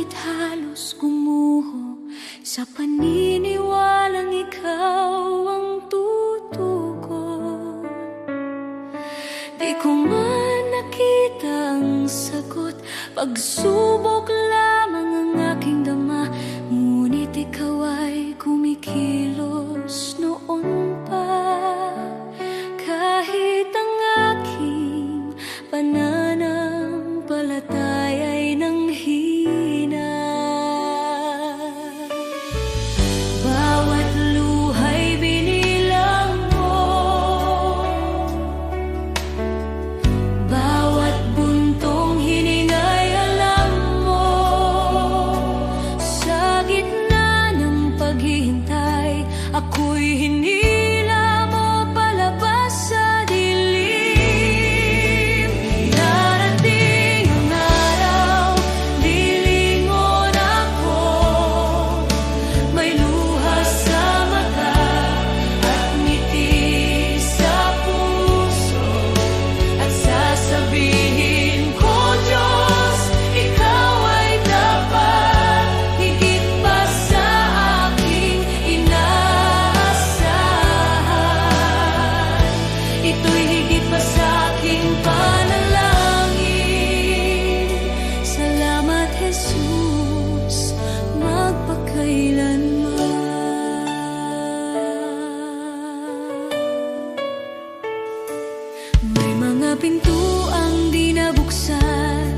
langit halos gumuho sa paniniwalang ikaw ang tutugon. Di ko man nakita ang sagot, pagsubok lamang ang aking dama, ngunit ikaw ay kumikilos noon pa. Kahit ang aking pananampalataya ay nanghina, bawat luha'y binilang mo, bawat buntong hininga'y alam mo. Sa gitna ng paghihintay, ako'y hinila mo palabas sa dilim. Darating ang araw, lilingon ako, may luha sa mata at ngiti sa puso, at sasabihin ko, Diyos, ikaw ay dapat, higit pa sa aking inaasahan. Ito'y higit pa sa aking panalangin. Salamat, Jesus, magpakailanman. May mga pintuang di nabuksan,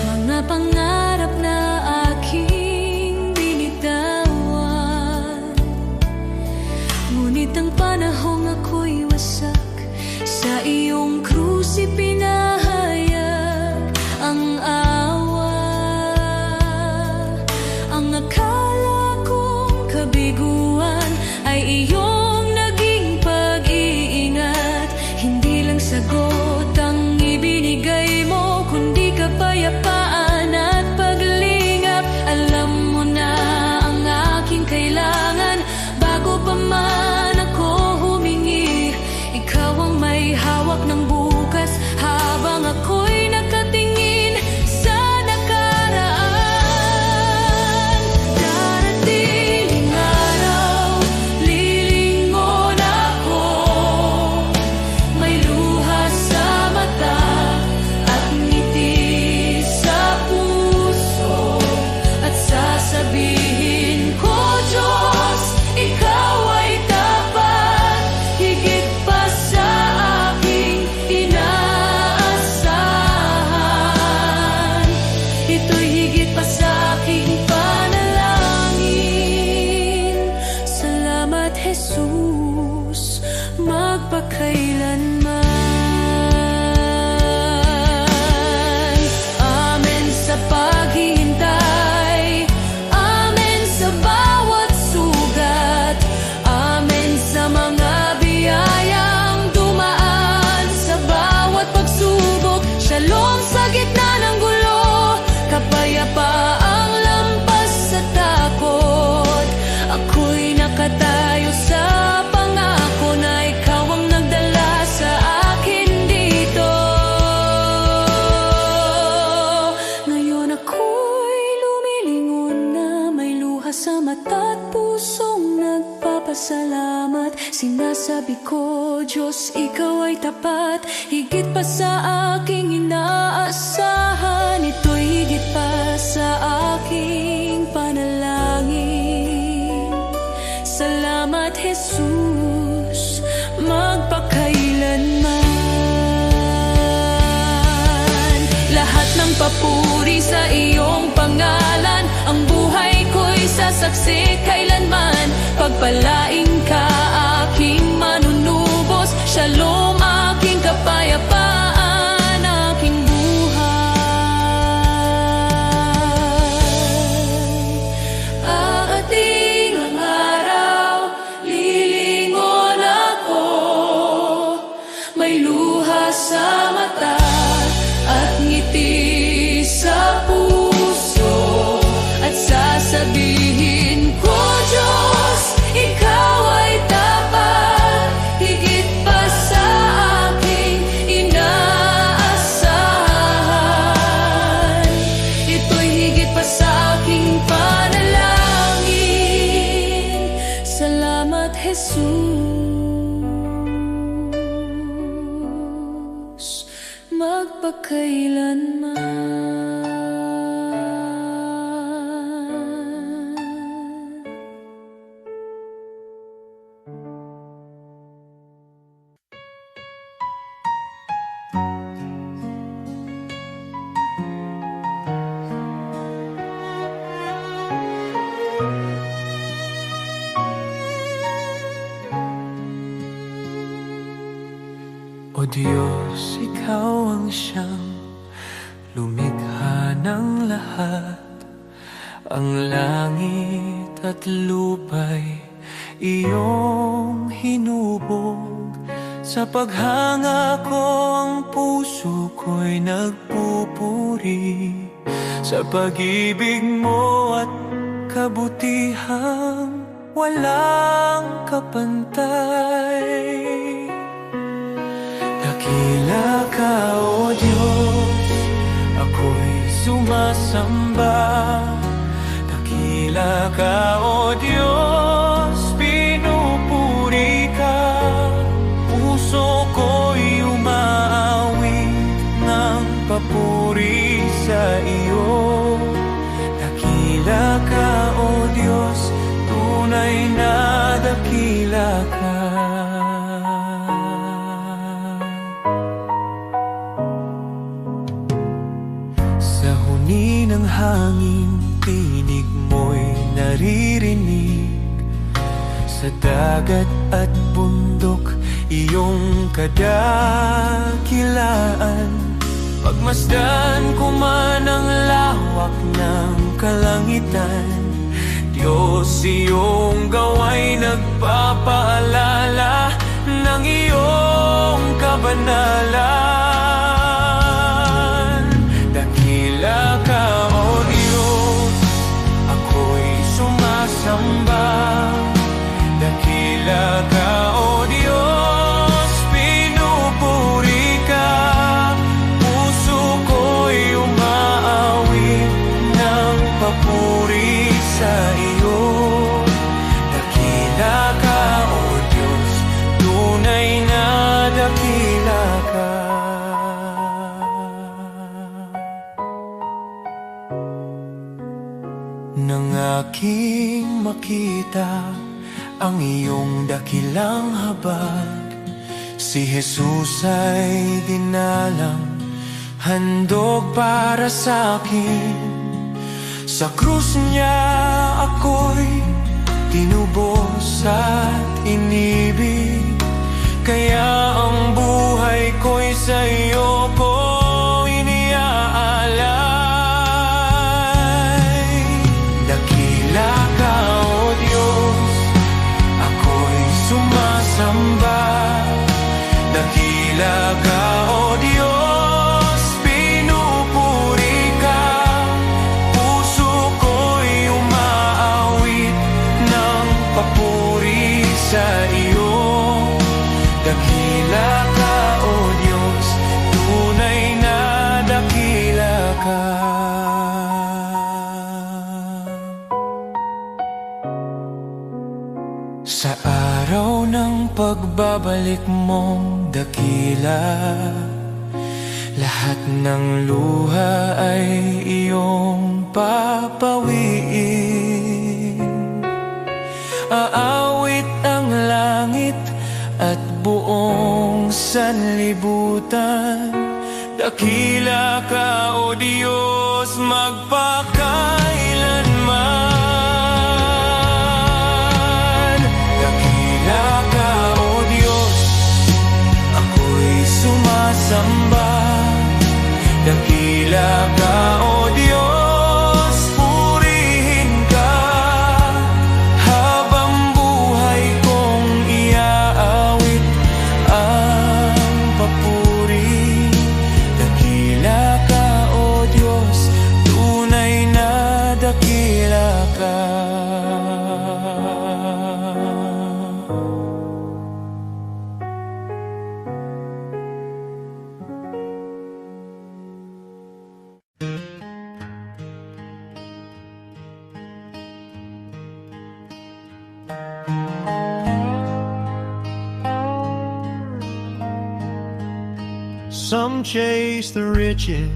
mga pangarap na aking binitawan, ngunit ang panahong ako'y wasak, sa iyong krus ipinahayag ang awa. Ang akala kong kabiguan ay iyong naging pag-iingat. Hindi lang sagot ang ibinigay mo, kundi kapayapaan at paglingap. Alam mo na ang aking kailangan bago pa man ako humingi. Ikaw ang may hawak ng bukas habang ako'y nakatingin sa nakaraan. Darating ang araw, lilingon ako, may luha sa mata at ngiti sa puso, at sasabihin ko, Diyos, ikaw ay dapat, higit pa sa aking inaasahan. Ito'y higit pa sa aking panalangin. Salamat, Jesus, magpakailanman. Amen sa paghihintay, amen sa bawat sugat, amen sa mga biyayang dumaan sa bawat pagsubok. Shalom sa gitna ng gulo, kapayapaang lampas sa takot. Ako'y nakatayo sa pangako na ikaw ang nagdala sa akin dito. Ngayon ako'y lumilingon na may luha sa mata at pusong nagpapasalamat. Sinasabi ko, Diyos, ikaw ay tapat, higit pa sa aking inaasahan. Ito'y higit pa sa aking panalangin. Salamat, Jesus, magpakailanman. Lahat ng papuri sa iyong pangalan, ang buhay ko'y sasaksi kailanman. Pagpalaing ka, aking manunubos, shalom, aking kapayapaan, aking buhay. Aating ang araw, lilingon ako, may luha sa mata at ngiti sa puso, at sasabihin ko, Diyos, ikaw Salamat, Jesus, magpakailanman. O Diyos, Ikaw ang siyang lumikha ng lahat. Ang langit at lupa'y iyong hinubog. Sa paghanga ko ang puso ko'y nagpupuri sa pag-ibig mo at kabutihang walang kapantay. Dakila ka, O Diyos, ako'y sumasamba. Dakila ka, O Diyos, pinupuri ka. Puso ko'y umaawit ng papuri sa iyo. Dakila ka, O Diyos, tunay na dakila ka. Sa huni ng hangin, tinig mo'y naririnig. Sa dagat at bundok, iyong kadakilaan. Pagmasdan ko man ang lawak ng kalangitan, Diyos, iyong gawa'y nagpapaalala ng iyong kabanalan. Dakila ka, O Diyos, ako'y sumasamba. Dakila ka, O Diyos, pinupuri ka. Puso ko'y umaawit ng papuri sa iyo. Dakila ka, O Diyos, tunay na dakila ka. Nang aking makita ang iyong dakilang habag, si Jesus ay dinalang, handog para sa akin. Sa krus niya ako'y tinubos at inibig, kaya ang buhay ko'y sa iyo ko iniaalay. Dakila ka, O Diyos, ako'y sumasamba. Dakila ka, O Diyos, pinupuri ka. Puso ko'y umaawit ng papuri sa iyo. Dakila ka, O Diyos, tunay na dakila ka. Sa araw ng pagbabalik mong dakila, lahat ng luha ay iyong papawiin. Aawit ang langit at buong sanlibutan. Dakila ka, O Diyos, magpakailanman. Dakila ka, O Diyos, ako'y sumasamba. Dakila ka, O Diyos, purihin ka. Habang buhay kong iaawit ang papuri. Dakila ka, O Diyos, tunay na Some chase the riches,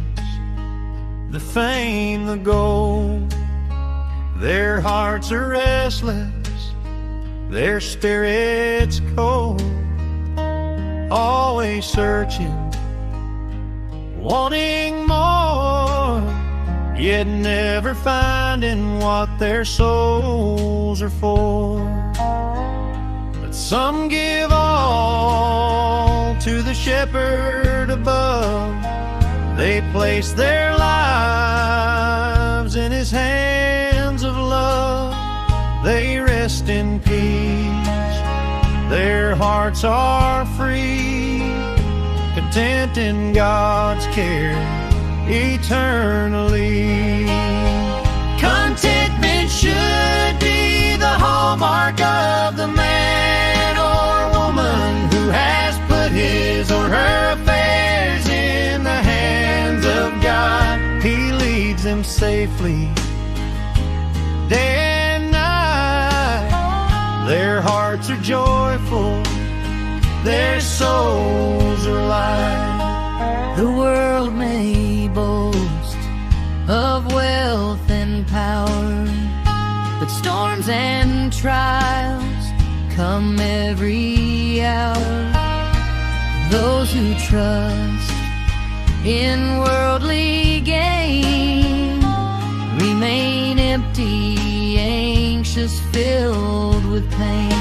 the fame, the gold. Their hearts are restless, their spirits cold. Always searching, wanting more, yet never finding what their souls are for. But some give all to the shepherd above. They place their lives in his hands of love. They rest in peace, their hearts are free, content in God's care eternally. Contentment should be the hallmark of the man or woman who has put his or her affairs in the hands of God. He leads them safely day and night. Their hearts are joyful, their souls are light. The world may boast of wealth and power, but storms and trials come every hour. Those who trust in worldly gain remain empty, anxious, filled with pain.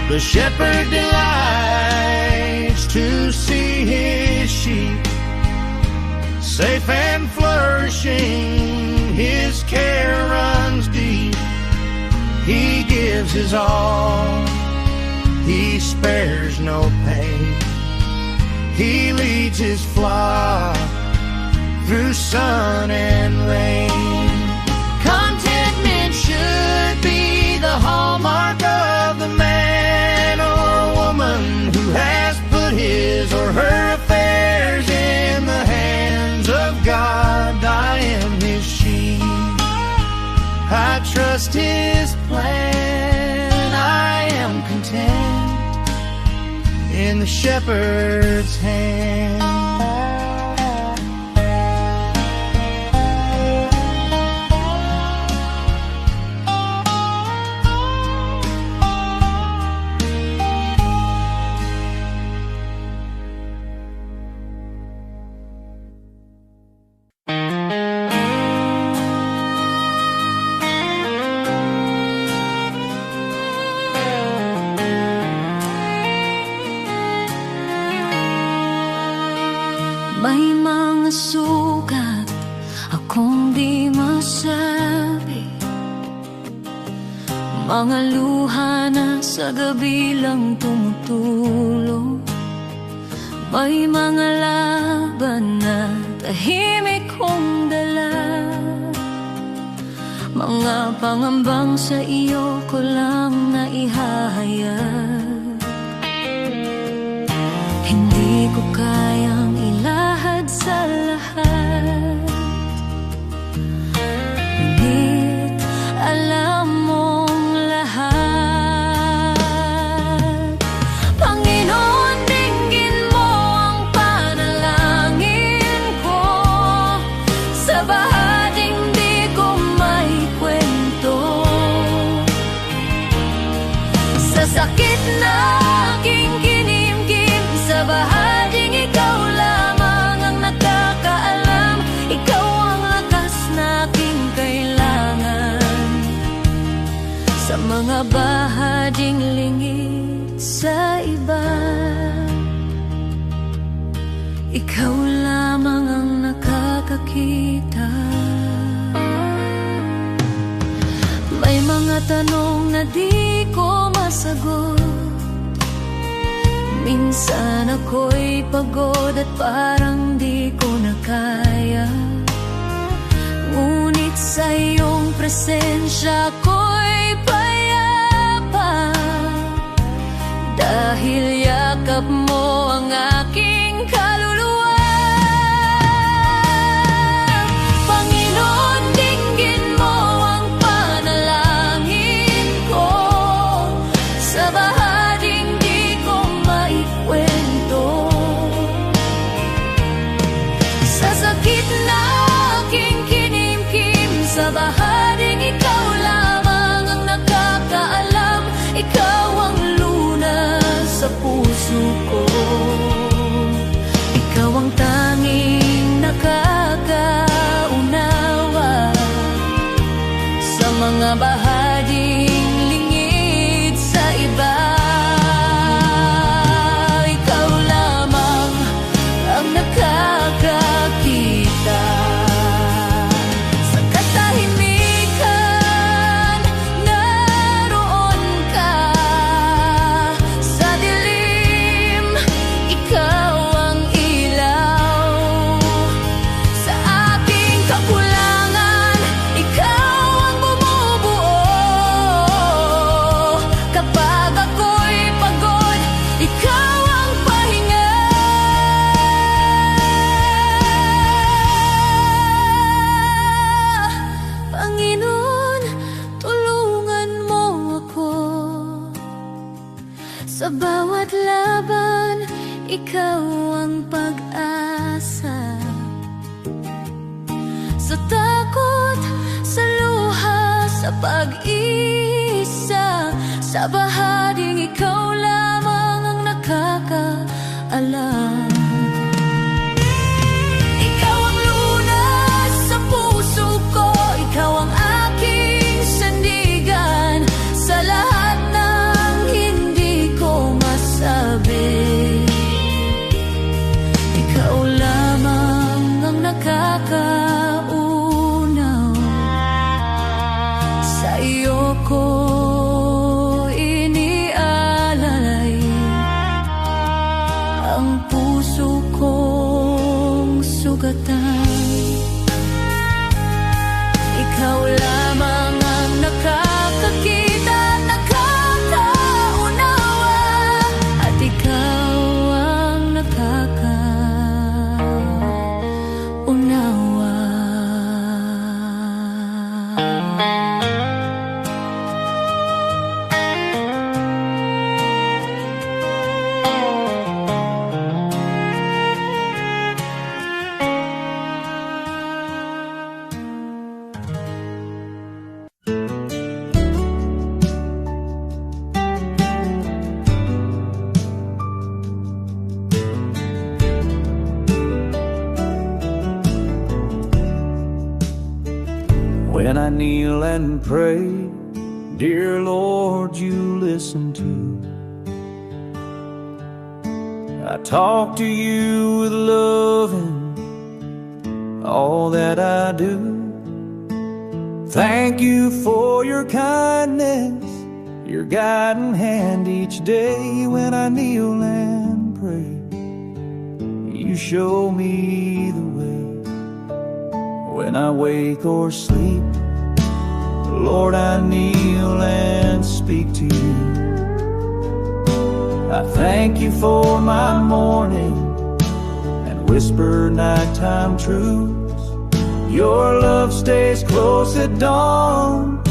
The shepherd delights to see his sheep safe and flourishing. His care runs deep. He gives his all, he spares no pain. He leads his flock through sun and rain. Contentment should be the hallmark of the man or woman who has put his or her affairs in the hands of God. I am his sheep, I trust his plan. I am content in the shepherd's hand. May mga sugat akong di masabi, mga luha na sa gabi lang tumutulong. May mga laban na tahimik kong dala, mga pangambang sa iyo ko lang na ihahayag. Hindi ko kayang ilahad sa lahat, ngunit alam mong lahat. Panginoon, dinggin mo ang panalangin ko, sa bahaging di ko may kwento, sa sakit na aking kinimkim, sa bahaging ikaw lamang ang nakakaalam. Ikaw ang lakas na aking kailangan, sa mga bahaging lingid sa iba. Ikaw lamang ang nakakakita. May mga tanong na di ko masagot, minsan ako'y pagod at parang di ko na kaya, ngunit sa iyong presensya ako'y payapa, dahil yakap mo ang aking kaluluwa. Panginoon, dinggin mo ang panalangin ko, sa bahaging di ko maikwento, puso ko. Ikaw ang tanging nakakaunawa sa mga bahaging lingid sa iba. Ikaw lamang ang nakakakita sa katahimikan. Naroon ka sa dilim, ikaw ang ilaw sa aking kakulangan. Ikaw ang bumubuo kapag ako'y pagod. Ikaw ang pahinga. Panginoon, tulungan mo ako sa bawat laban. Ikaw ang pag-asa sa takot, sa luha, sa pag-isa, sa bahaging ikaw lamang ang nakakaalam. Ikaw ang lunas sa puso ko, ikaw ang aking sandigan sa lahat ng hindi ko masabi. Ikaw lamang ang nakakaunaw, sa iyo ko inialalay ang puso kong sugatan. Ikaw lamang ang nakakakita, nakakaunawa, at ikaw ang nakakaunawa. When I kneel and pray, dear Lord, you listen too. I talk to you with love in all that I do. Thank you for your kindness, your guiding hand each day. When I kneel and pray, you show me the way. When I wake or sleep, Lord, I kneel and speak to you. I thank you for my morning and whisper nighttime truths. Your love stays close at dawn,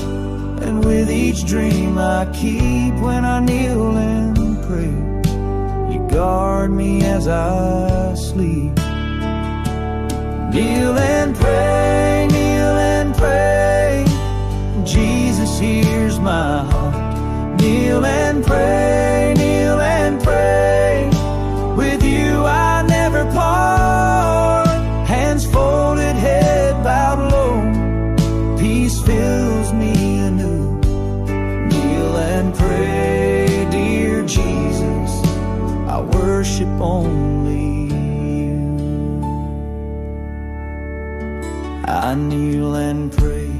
and with each dream I keep. When I kneel and pray, you guard me as I sleep. Kneel and pray, kneel and pray. Jesus hears my heart. Kneel and pray, kneel and pray. With you I never part. Hands folded, head bowed low. Peace fills me anew. Kneel and pray, dear Jesus. I worship only you. I kneel and pray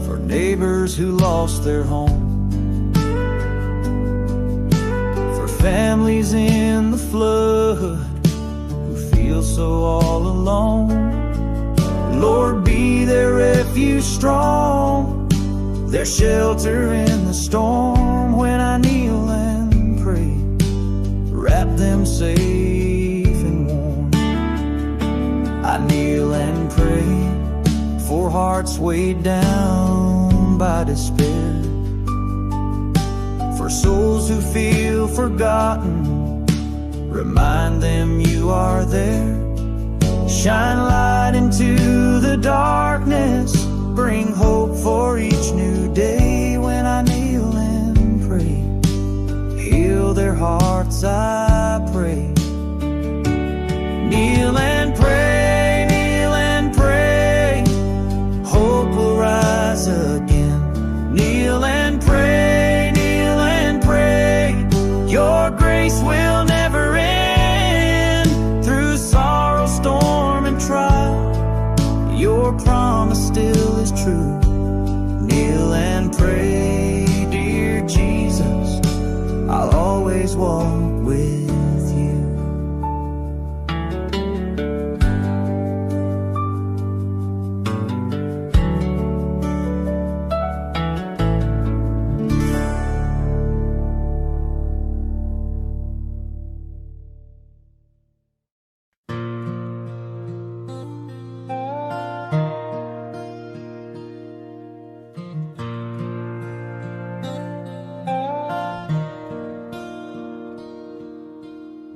for neighbors who lost their home, for families in the flood who feel so all alone. Lord, be their refuge strong, their shelter in the storm. When I kneel and pray, wrap them safe and warm. I kneel and pray for hearts weighed down by despair, for souls who feel forgotten. Remind them you are there. Shine light into the darkness, bring hope for each new day. When I kneel and pray, heal their hearts hearts I pray. Kneel and pray, kneel and pray. Hope will rise again. Kneel and pray, kneel and pray. Your grace will never end. Through sorrow, storm, and trial, your promise still is true. Kneel and pray, dear Jesus, I'll always walk with you.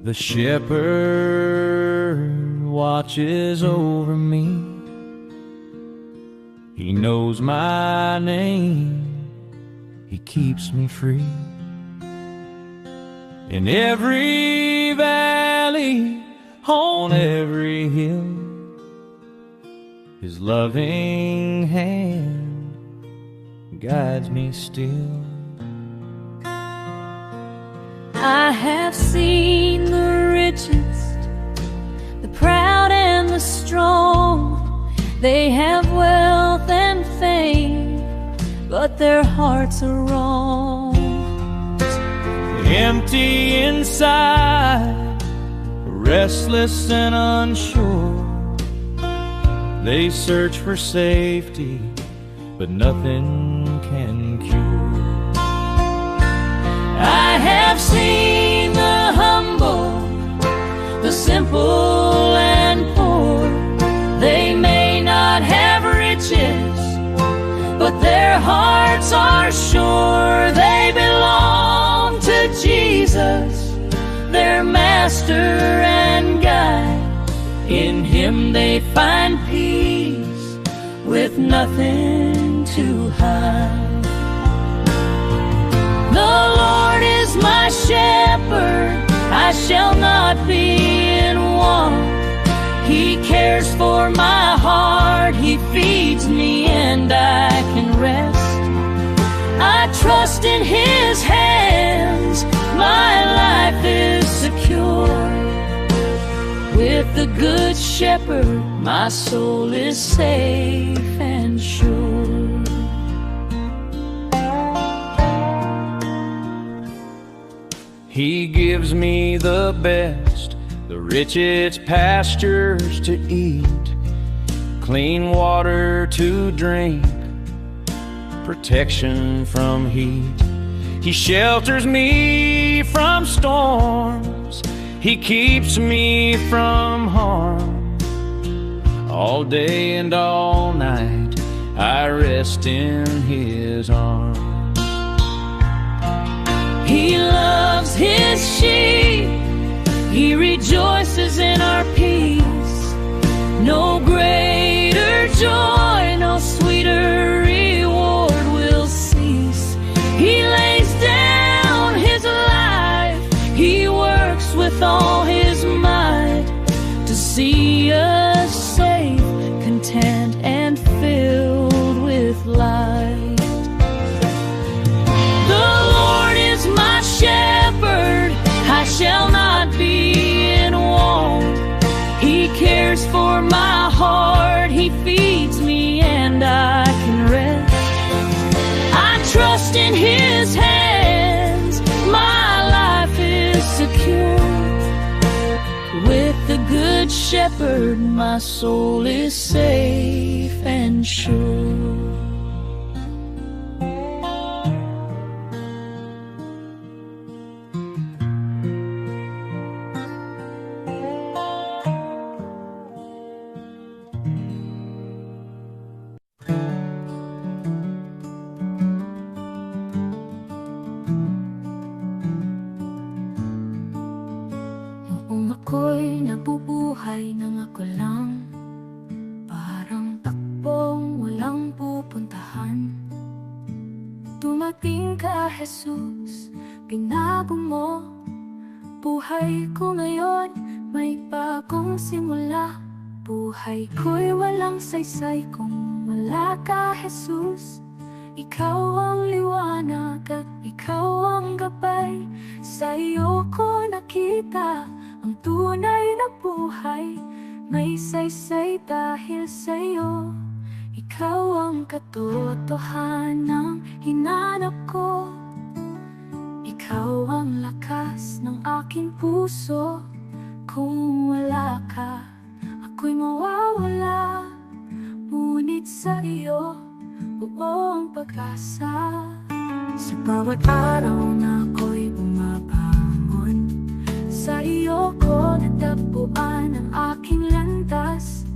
The shepherd watches over me. He knows my name. He keeps me free. In every valley, on every hill, His loving hand guides me still. I have seen the richest, the proud and the strong. They have wealth and fame, but their hearts are wrong. Empty inside, restless and unsure. They search for safety, but nothing can cure. I have seen the humble, the simple and poor. They may not have riches, but their hearts are sure. They belong to Jesus, their master and guide. In Him they find peace with nothing to hide. The Lord is my shepherd, I shall not be in want. He cares for my heart, He feeds me and I can rest. I trust in His hands, my life is secure. With the Good Shepherd, my soul is safe and sure. He gives me the best, the richest pastures to eat, clean water to drink, protection from heat. He shelters me from storms, He keeps me from harm. All day and all night I rest in His arms. He loves His sheep, He rejoices in our peace. No greater joy, no sweeter reward will cease. He lays down His life, He works with all His might to see us safe, content and filled with light. My shepherd, I shall not be in want. He cares for my heart, He feeds me and I can rest. I trust in His hands, my life is secure. With the Good Shepherd, my soul is safe and sure. Ako'y nabubuhay nang ako lang, parang takbong walang pupuntahan. Dumating ka, Jesus, binago mo Buhay ko ngayon, may bagong simula. Buhay ko'y walang saysay kung wala ka, Jesus. Ikaw ang liwanag at ikaw ang gabay. Sa iyo ko nakita ang tunay na buhay. May saysay dahil sa iyo. Ikaw ang katotohanang hinanap ko. Ikaw ang lakas ng aking puso. Kung wala ka, ako'y mawawala. Ngunit sa iyo, buong pag-asa. Sa bawat araw na ako'y bumabangon, sa iyo ko natagpuan ang aking landas.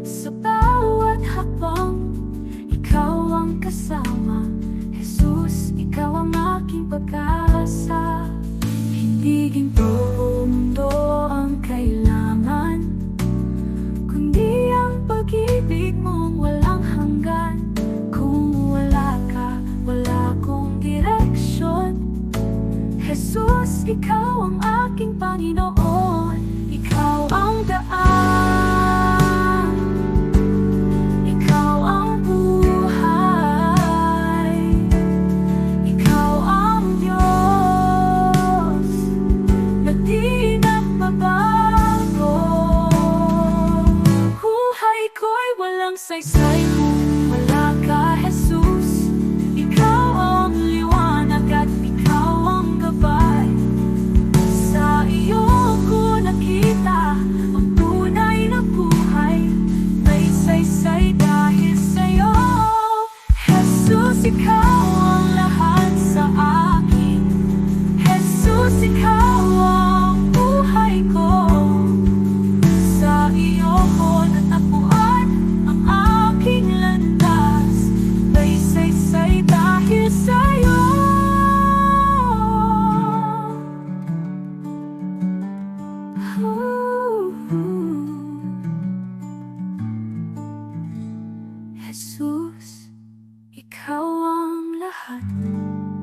Sa bawat hakbang, ikaw ang kasama. Jesus, ikaw ang aking pag-asa. Hindi ginto mundo ang kailangan, kundi ang pag-ibig mong walang hanggan. Kung wala ka, wala akong direksyon. Jesus, ikaw ang aking Panginoon. Ikaw ang daan, ikaw ang buhay, ikaw ang Diyos na di nagbabago. Buhay ko'y walang saysay kung wala ka, Jesus. Ikaw ang liwanag at ikaw ang gabay. Sa iyo ko nakita ang tunay na buhay. May saysay dahil sa iyo. Jesus, ikaw ang lahat sa akin. Jesus, ikaw ang buhay ko. Sa iyo ko natagpuan ang aking landas. May saysay dahil sa iyo. Jesus, ikaw ang lahat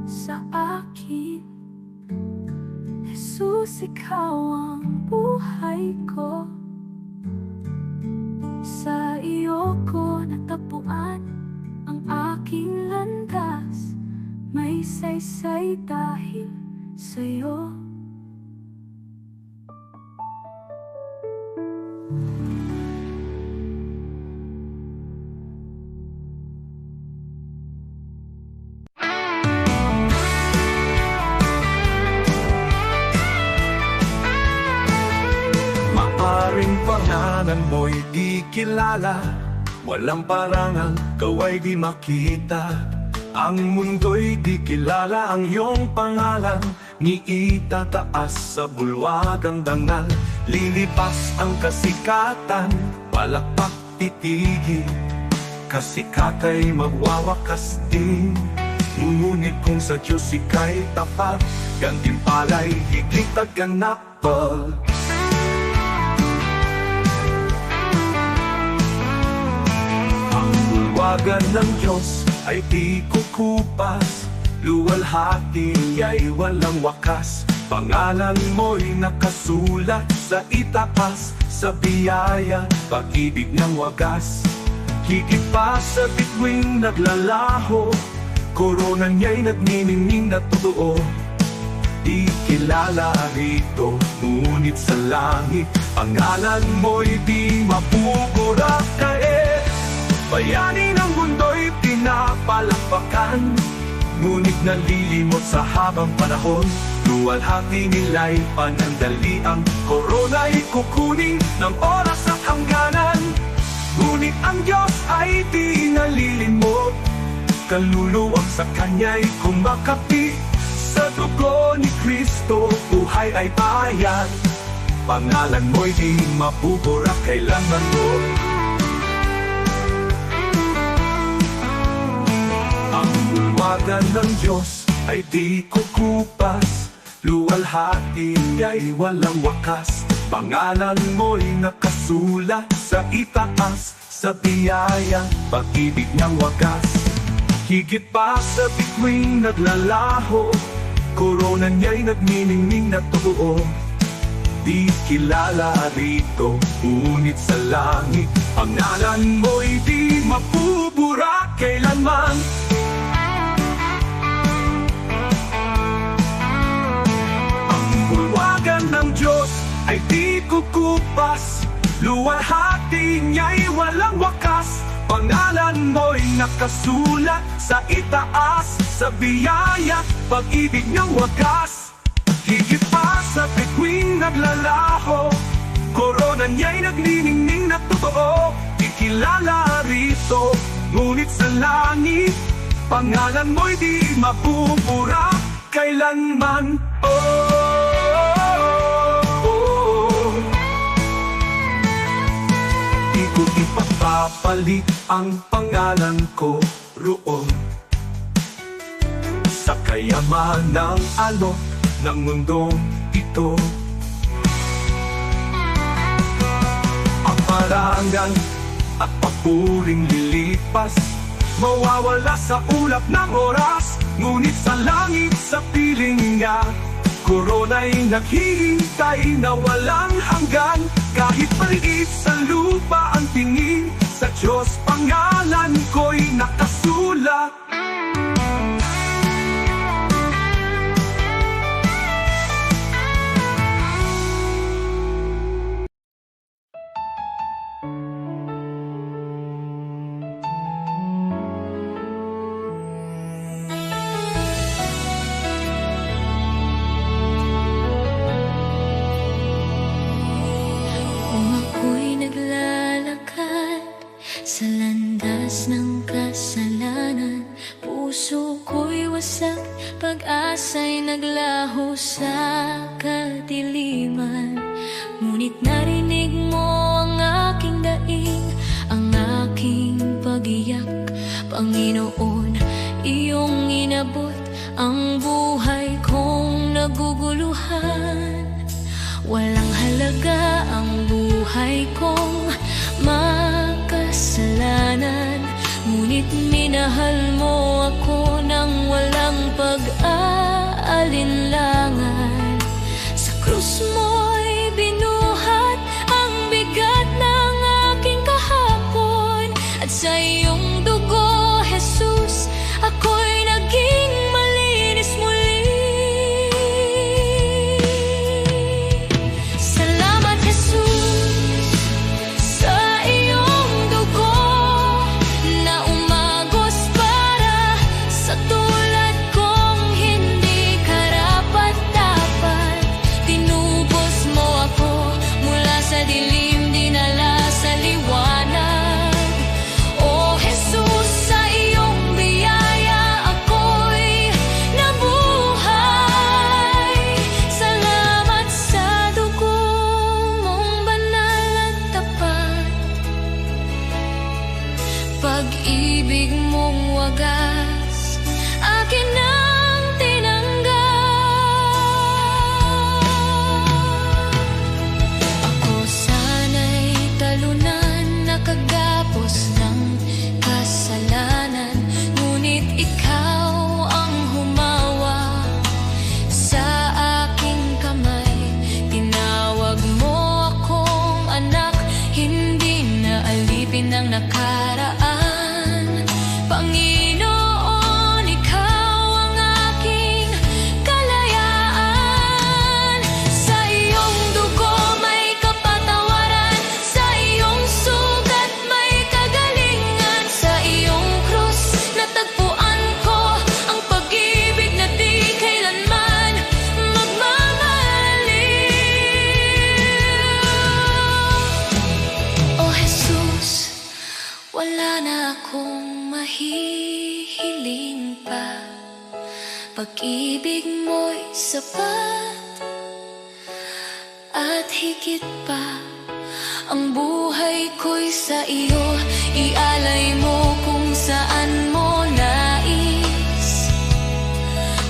sa akin. Jesus, ikaw ang buhay ko. Sa iyo ko natagpuan ang aking landas. May saysay dahil sa iyo. Maaring pangalan mo'y di kilala, walang parangal, kaway di makita. Ang mundo'y di kilala ang iyong pangalan, ni itataas sa bulwagang dangal. Lilipas ang kasikatan, palakpak titigil, kasikata'y magwawakas din. Ngunit kung sa Diyos ika'y tapat, gantimpala'y higit at ganapal. Ang bulwagan ng Diyos ay di kukupas, luwalhati ay walang wakas. Pangalan mo'y nakasulat sa itaas, sa biyaya, pag-ibig ng wagas. Higit pa sa bituing naglalaho, korona niya'y nagniningning na totoo. Di kilala rito, ngunit sa langit, pangalan mo'y di mapupurak kae. Bayani ng mundo'y pinapalakpakan, ngunit nalilimot sa habang panahon. Luwalhati nila'y panandali, ang korona'y kukunin ng oras at hangganan. Ngunit ang Diyos ay di nalilimot, kaluluwang sa Kanya'y kumakapi. Sa dugo ni Kristo, buhay ay bayan. Pangalan mo'y di mapupurak kailanman mo. Ang bulwagan ng Diyos ay di kukupas, luwalhati ay walang wakas. Pangalan mo'y nakasulat sa itaas, sa biyaya, pag-ibig ng wagas. Higit pa sa bituing naglalaho, Korona niya'y nagniningning na totoo. Di kilala rito, ngunit sa langit pangalan mo'y di mapupura kailanman. Ang bulwagan ng Diyos ay di kukupas, luwalhati niya'y walang wakas. Pangalan mo'y nakasulat sa itaas, sa biyaya, pag-ibig ng wagas. Higit pa sa bituing naglalaho, korona niya'y nagniningning na totoo. Di kilala rito, ngunit sa langit pangalan mo'y di mapupura kailanman. Di ko ipapapalit ang pangalan ko roon sa kayamanang alok ng mundong ito. Ang parangal at papuring lilipas, mawawala sa ulap ng oras. Ngunit sa langit, sa piling niya, korona'y naghihintay na walang hanggan. Kahit maliit sa lupa ang tingin, sa Diyos pangalan ko'y nakasulat. Sa landas ng kasalanan, puso ko'y wasak, pag-asa'y naglaho sa kadiliman. Ngunit narinig mo ang aking daing, ang aking pag-iyak. Panginoon, iyong inabot ang buhay kong naguguluhan. Walang halaga ang buhay kong makasalanan, ngunit minahal mo ako nang walang pag-aalinlangan. Sa krus mo'y binuhat ang bigat ng aking kahapon, at sa iyong dugo, Jesus, ako'y naging malinis muli. Salamat, Jesus, sa iyong dugo na umagos para sa tulad kong hindi karapat-dapat. Tinubos mo ako mula sa dilim, dinala sa liwanag. O Jesus, sa iyong biyaya ako'y nabuhay. Salamat sa dugo mong banal at tapat, pag-ibig mong wagas, akin ang tinanggap. Ako sana'y talunan, nakagapos ng kasalanan, ngunit ikaw ang humawa sa aking kamay. Tinawag mo akong anak, hindi na alipin ng nakaraan. Panginoon, ikaw ang aking kalayaan. Sa iyong dugo may kapatawaran, sa iyong sugat may kagalingan. Sa iyong krus natagpuan ko ang pag-ibig na di kailanman magmamaliw. O Jesus, wala na akong mahihiling pa, pag-ibig mo'y sapat at higit pa. Ang buhay ko'y sa iyo, ialay mo kung saan mo nais.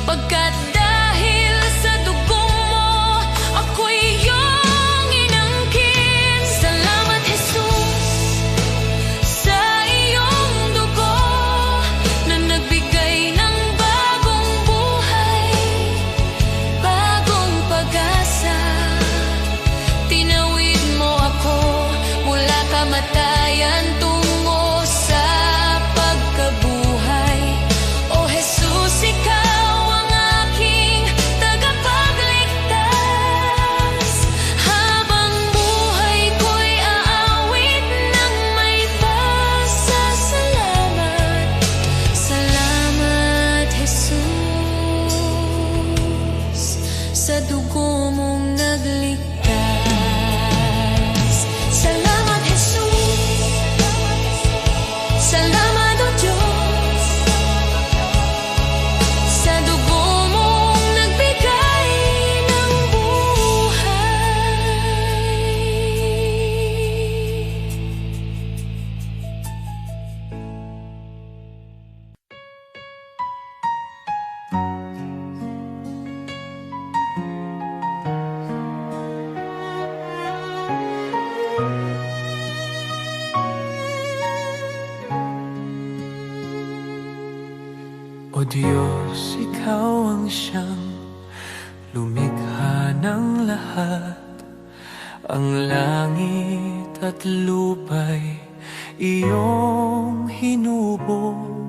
Pagkat dahil sa dugong mo, ako'y iyong inangkin. Salamat, Jesus, sa iyong dugo na nagbigay ng bagong buhay. ikaw ang siyang lumikha ng lahat. Ang langit at lupa'y iyong hinubog.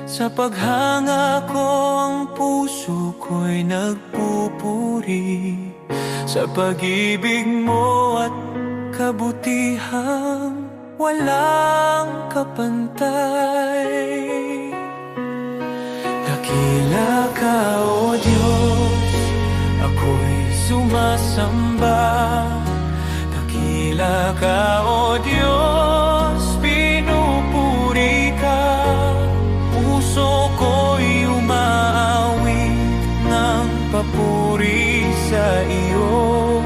Sa paghanga ko ang puso ko'y nagpupuri sa pag-ibig mo at kabutihang walang kapantay. Dakila ka, O Diyos, ako'y sumasamba. Dakila ka, O Diyos, pinupuri ka. Puso ko'y umaawit ng papuri sa iyo.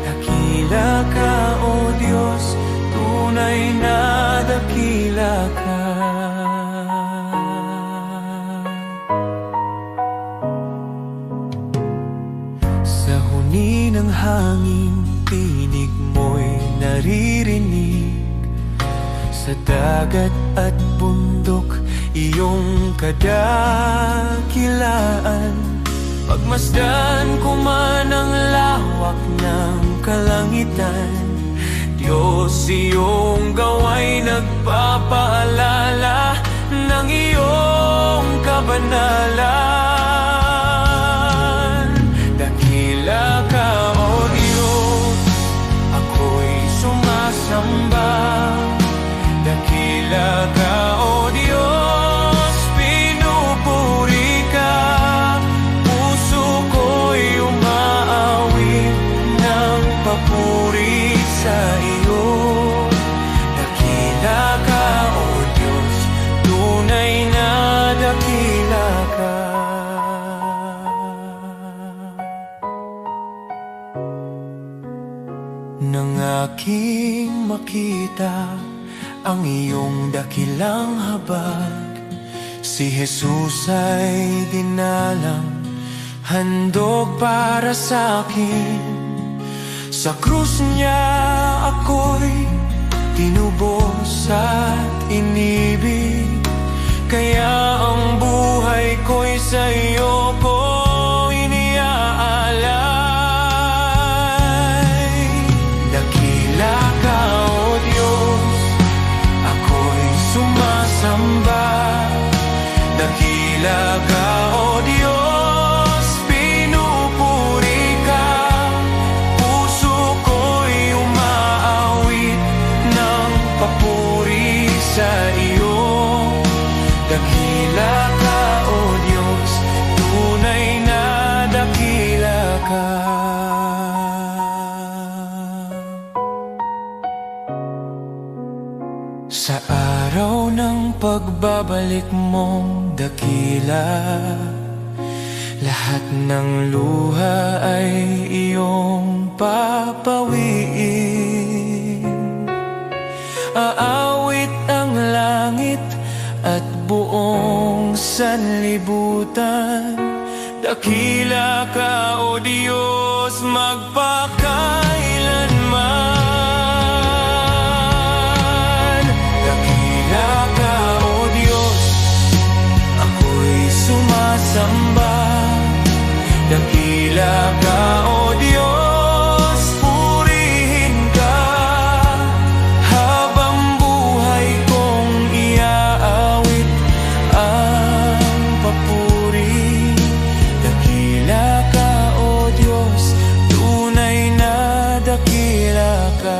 Dakila ka, O Diyos, tunay na dakila ka. Sa huni ng hangin, tinig mo'y naririnig. Sa dagat at bundok, iyong kadakilaan. Pagmasdan ko man ang lawak ng kalangitan, Diyos, iyong gawa'y nagpapaalala ng iyong kabanalan. Dakila ka, O Diyos, ako'y sumasamba. Dakila ka, O Diyos, pinupuri ka. Puso ko'y umaawit ng papuri sa iyo. Dakila ka, O Diyos, tunay na dakila ka. Nang aking makita ang iyong dakilang habag, si Jesus ay dinalang, handog para sa akin. Sa krus niya ako'y tinubos at inibig, kaya ang buhay ko'y sa iyo ko iniaalay. Dakila ka, O Diyos, ako'y sumasamba. Dakila ka, O Diyos, pinupuri ka. Puso ko'y umaawit ng papuri sa iyo. Dakila ka, O Diyos, tunay na dakila ka. Sa araw ng pagbabalik mong dakila, lahat ng luha ay iyong papawiin. Aawit ang langit at buong sanlibutan. Dakila ka, O Diyos, magpakailanman. Dakila ka, O Diyos, ako'y sumasamba. Dakila ka, O Diyos, purihin ka. Habang buhay kong iaawit ang papuri. Dakila ka, O Diyos, tunay na dakila ka.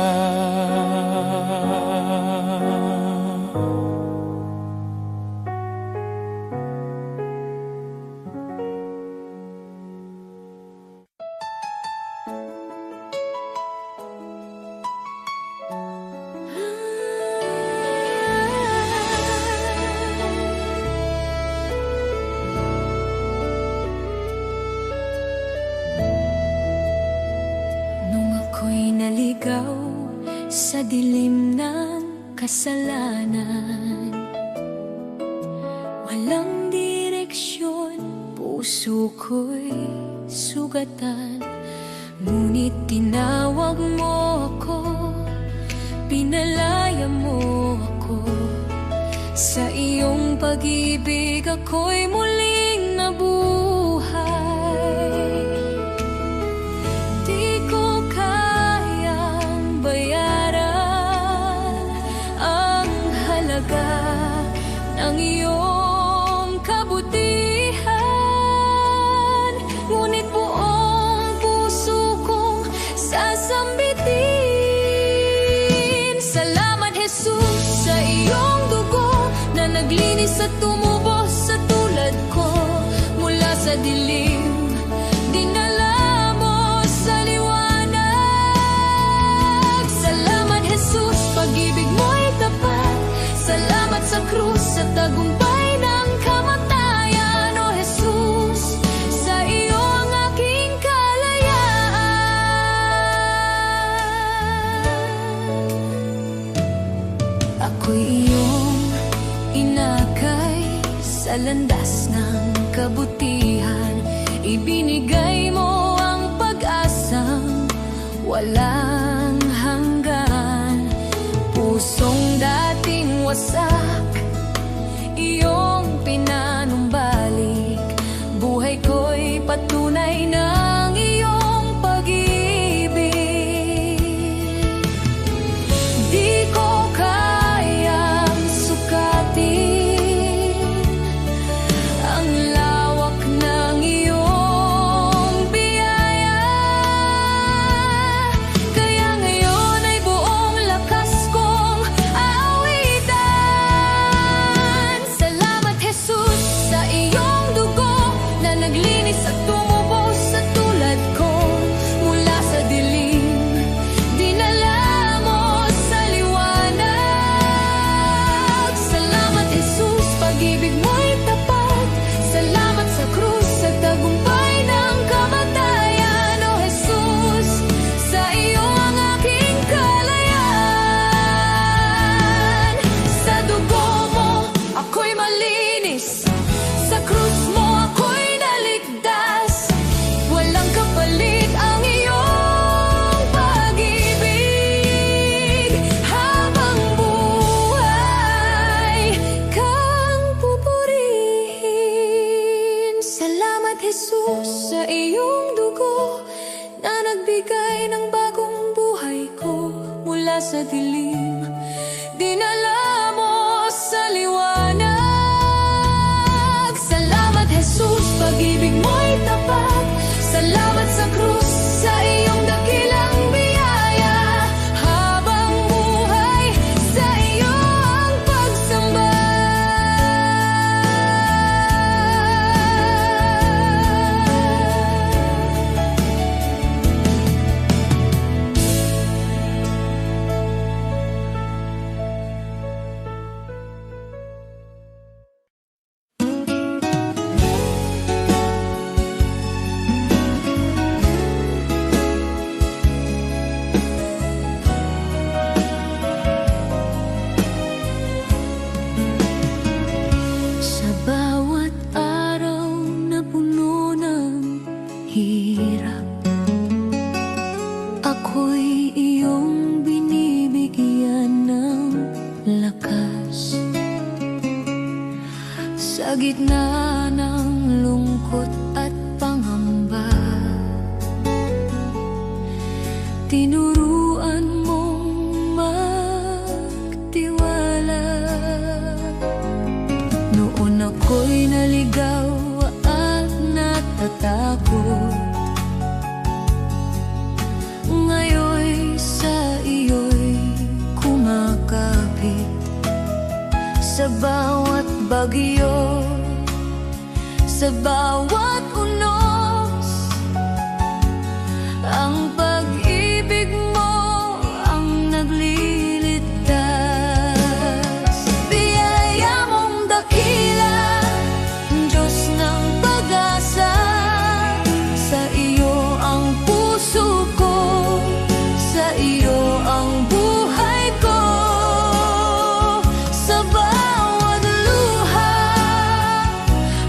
Nung ako'y naligaw sa dilim ng kasalanan, walang direksyon, puso ko'y sugatan. Ngunit tinawag mo ako, pinalaya mo ako. Sa iyong pag-ibig ako'y muling nabuhay. naglinis at tumubos sa tulad ko. Mula sa dilim, dinala mo sa liwanag. Salamat Jesus, pag-ibig mo'y tapat. Salamat sa krus, sa tagumpay ng kamatayan. O Jesus, sa iyo ang aking kalayaan. Ako'y iyong inakay sa landas ng kabutihan. Ibinigay mo ang pag-asang walang hanggan. Pusong dating wasak, iyong pinanumbalik. Buhay ko'y patunay ng iyong pag-ibig. Di ko kayang sukatin ang lawak ng iyong biyaya. Kaya ngayon ay buong lakas kong aawitan. Salamat Jesus sa iyong dugo na naglinis at tumubos sa tulad ko. Mula sa dilim, dinala mo sa liwanag. Salamat Jesus, pag-ibig mo'y tapat. Salamat sa krus, sa tagumpay ng kamatayan. O Jesus, sa iyo ang aking kalayaan. Sa dugo mo, ako'y malinis. Sa krus mo, ako'y naligtas. Walang kapalit ang iyong pag-ibig. Habang buhay kang pupurihin. Salamat Jesus sa iyong dugo na nagbigay ng bagong buhay ko. Mula sa dilim, dinala mo sa liwanag. Salamat Jesus, pag-ibig mo'y tapat. Salamat sa krus, sa iyong dakilang biyaya. Habang buhay, sa iyo ang pagsamba. Sa bawat araw na puno ng hirap, ako'y iyong binibigyan ng lakas. Sa gitna ng lungkot at pangamba, tinuruan mong magtiwala. Noon ako'y naligaw at natatakot, ngayon sa iyo'y kumakapit. Sa bawat bagyo, sa bawat unos, ang pag-ibig mo ang nagliligtas. Biyaya mong dakila, Diyos ng pag-asa. Sa iyo ang puso ko, sa iyo ang buhay ko. Sa bawat luha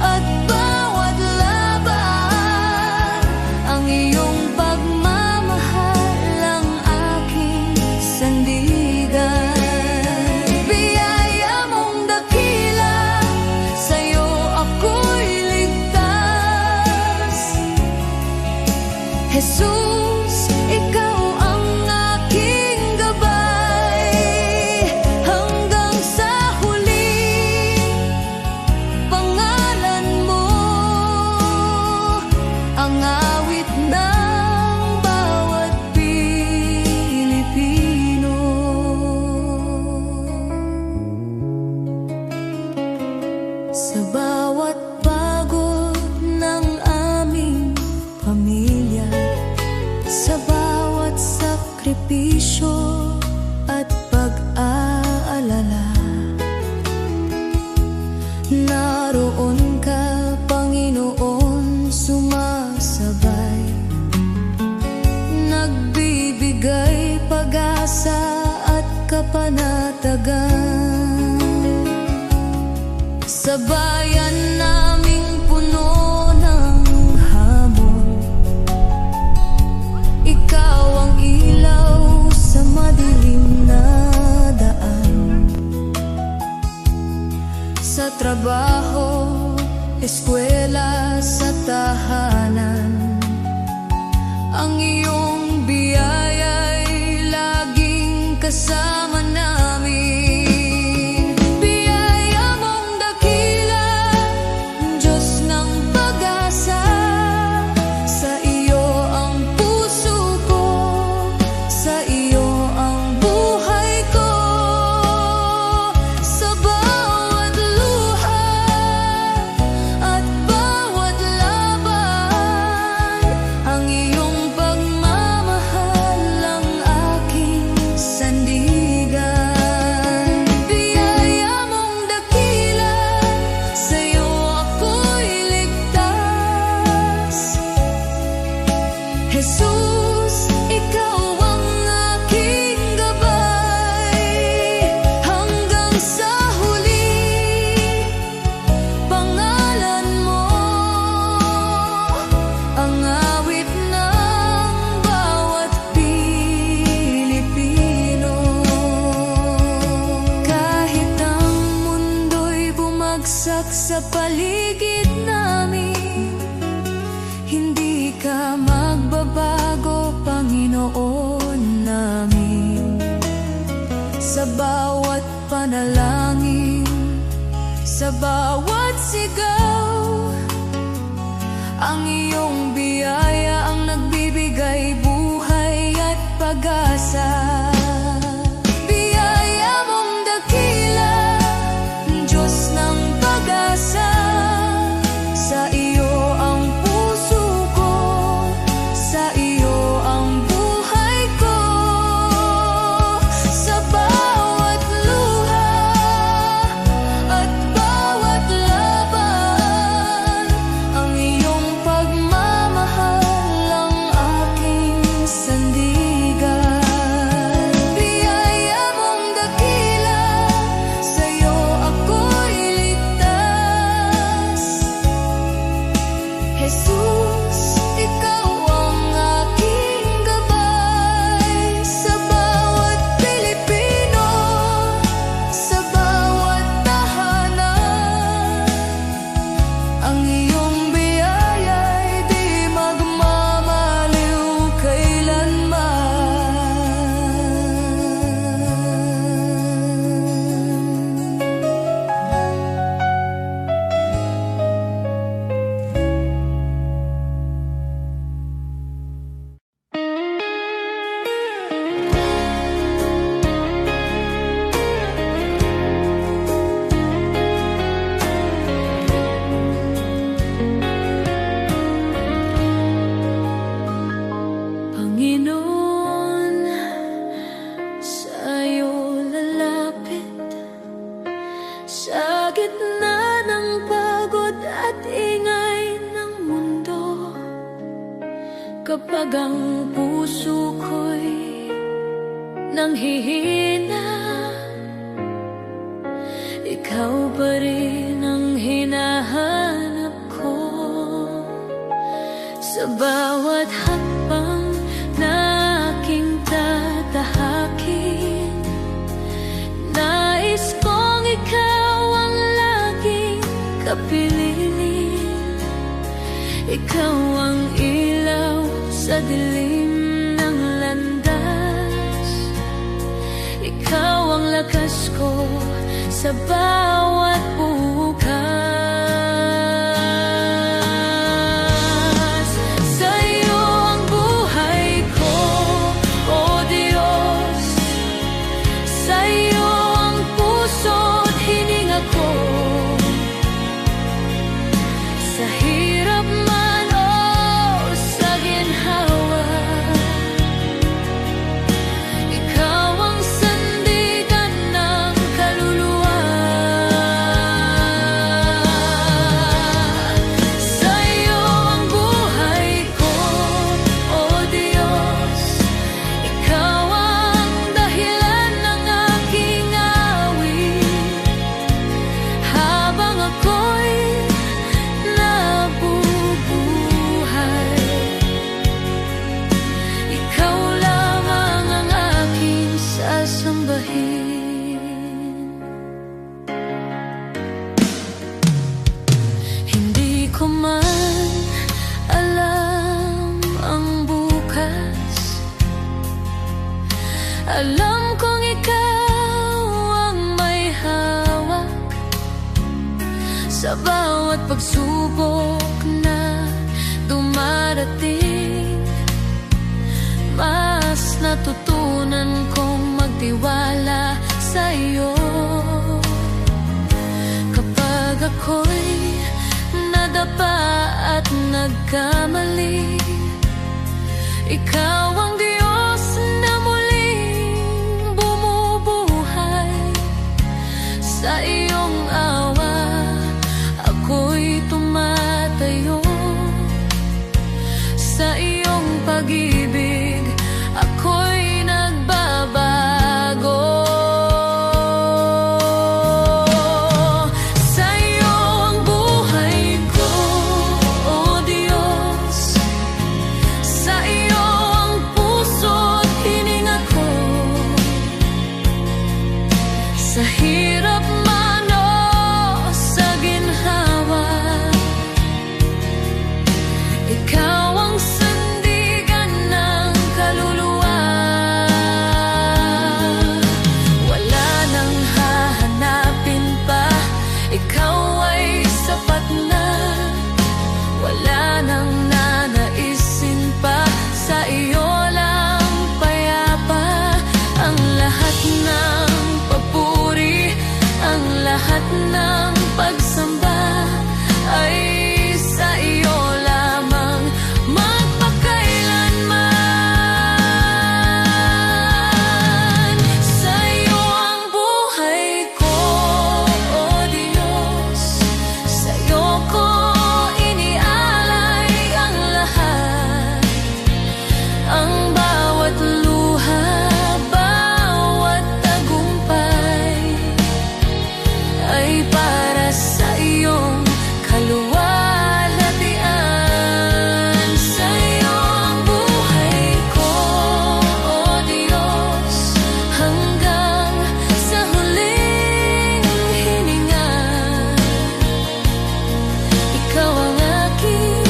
at bawat laban, ang iyong pagmamahal ang aking sandigan. Biyaya mong dakila, sa'yo ako'y ligtas. Jesus, ikaw ang aking gabay. Hanggang sa huli, pangalan mo ang awit ng bawat Pilipino. 'Di pamilya, sa bawat sakripisyo at pag-aalala. Naroon ka, Panginoon, sumasabay, nagbibigay pag-asa at kapanatagan. Sa bayan naming puno ng hamon, ikaw ang ilaw sa madilim na daan. Sa trabaho, eskwela, sa tahanan, ang iyong biyaya'y laging kasama namin. Biyaya mong dakila, Diyos ng pag-asa, sa iyo ang puso ko, sa iyo ang buhay ko. Sa bawat luha at bawat laban, ang iyong pagmamahal ang aking sandigan. Biyaya mong dakila, sa'yo ako'y ligtas. Jesus, ikaw ang aking gabay, hanggang sa huli, pangalan mo ang awit ng bawat Pilipino. Kahit ang mundo'y bumagsak sa paligid namin, hindi ka magbabago, Panginoon namin. Sa bawat panalangin, sa bawat sigaw, ang iyong biyaya ang nagbibigay buhay at pag-asa. Biyaya mong dakila, Diyos ng pag-asa, sa iyo ang puso ko, sa iyo ang buhay ko. Sa bawat luha at bawat laban, ang iyong pagmamahal ang aking sandigan. Biyaya mong dakila, sa'yo ako'y ligtas. Jesus, ikaw ang aking gabay, sa bawat Pilipino, sa bawat tahanan, ang iyong biyaya'y di magmamaliw kailanman. Panginoon, sa'yo lalapit, sa gitna ng pagod at ingay ng mundo. Kapag ang puso ko'y nanghihina, ikaw pa rin ang hinahanap ko. Sa bawat hakbang na aking tatahakin, nais kong ikaw ang laging kapiling. Ikaw ang ilaw sa dilim ng landas, ikaw ang lakas ko sa bawat bukas. Sa'yo ang buhay ko, O Diyos, sa'yo ang puso't hininga ko. Sa hirap man o sa pagsubok na dumarating, mas natutunan kong magtiwala sa iyo. Kapag ako'y nadapa at nagkamali, ikaw ang Diyos na muling bumubuhay. Sa iyong awa ako'y tumatayo, sa iyong pag-ibig ako'y nagbabago. Sa iyo ang buhay ko, O Diyos. Sa iyo ang puso't hininga ko. Sa hirap man o sa ginhawa, ikaw ang sandigan ng kaluluwa. Wala nang hahanapin pa, ikaw ay sapat na. Wala nang nanaisin pa, sa iyo lang payapa. Ang lahat ng papuri, ang lahat ng pagsamba ay sa iyo lamang magpakailanman. Sa iyo ang buhay ko, O Diyos. Sa iyo ko inialay ang lahat, ang bawat luha, bawat tagumpay ay para sa iyong kaluwalhatian. Sa iyo ang buhay ko, O Diyos, hanggang sa huling hininga. Ikaw ang aking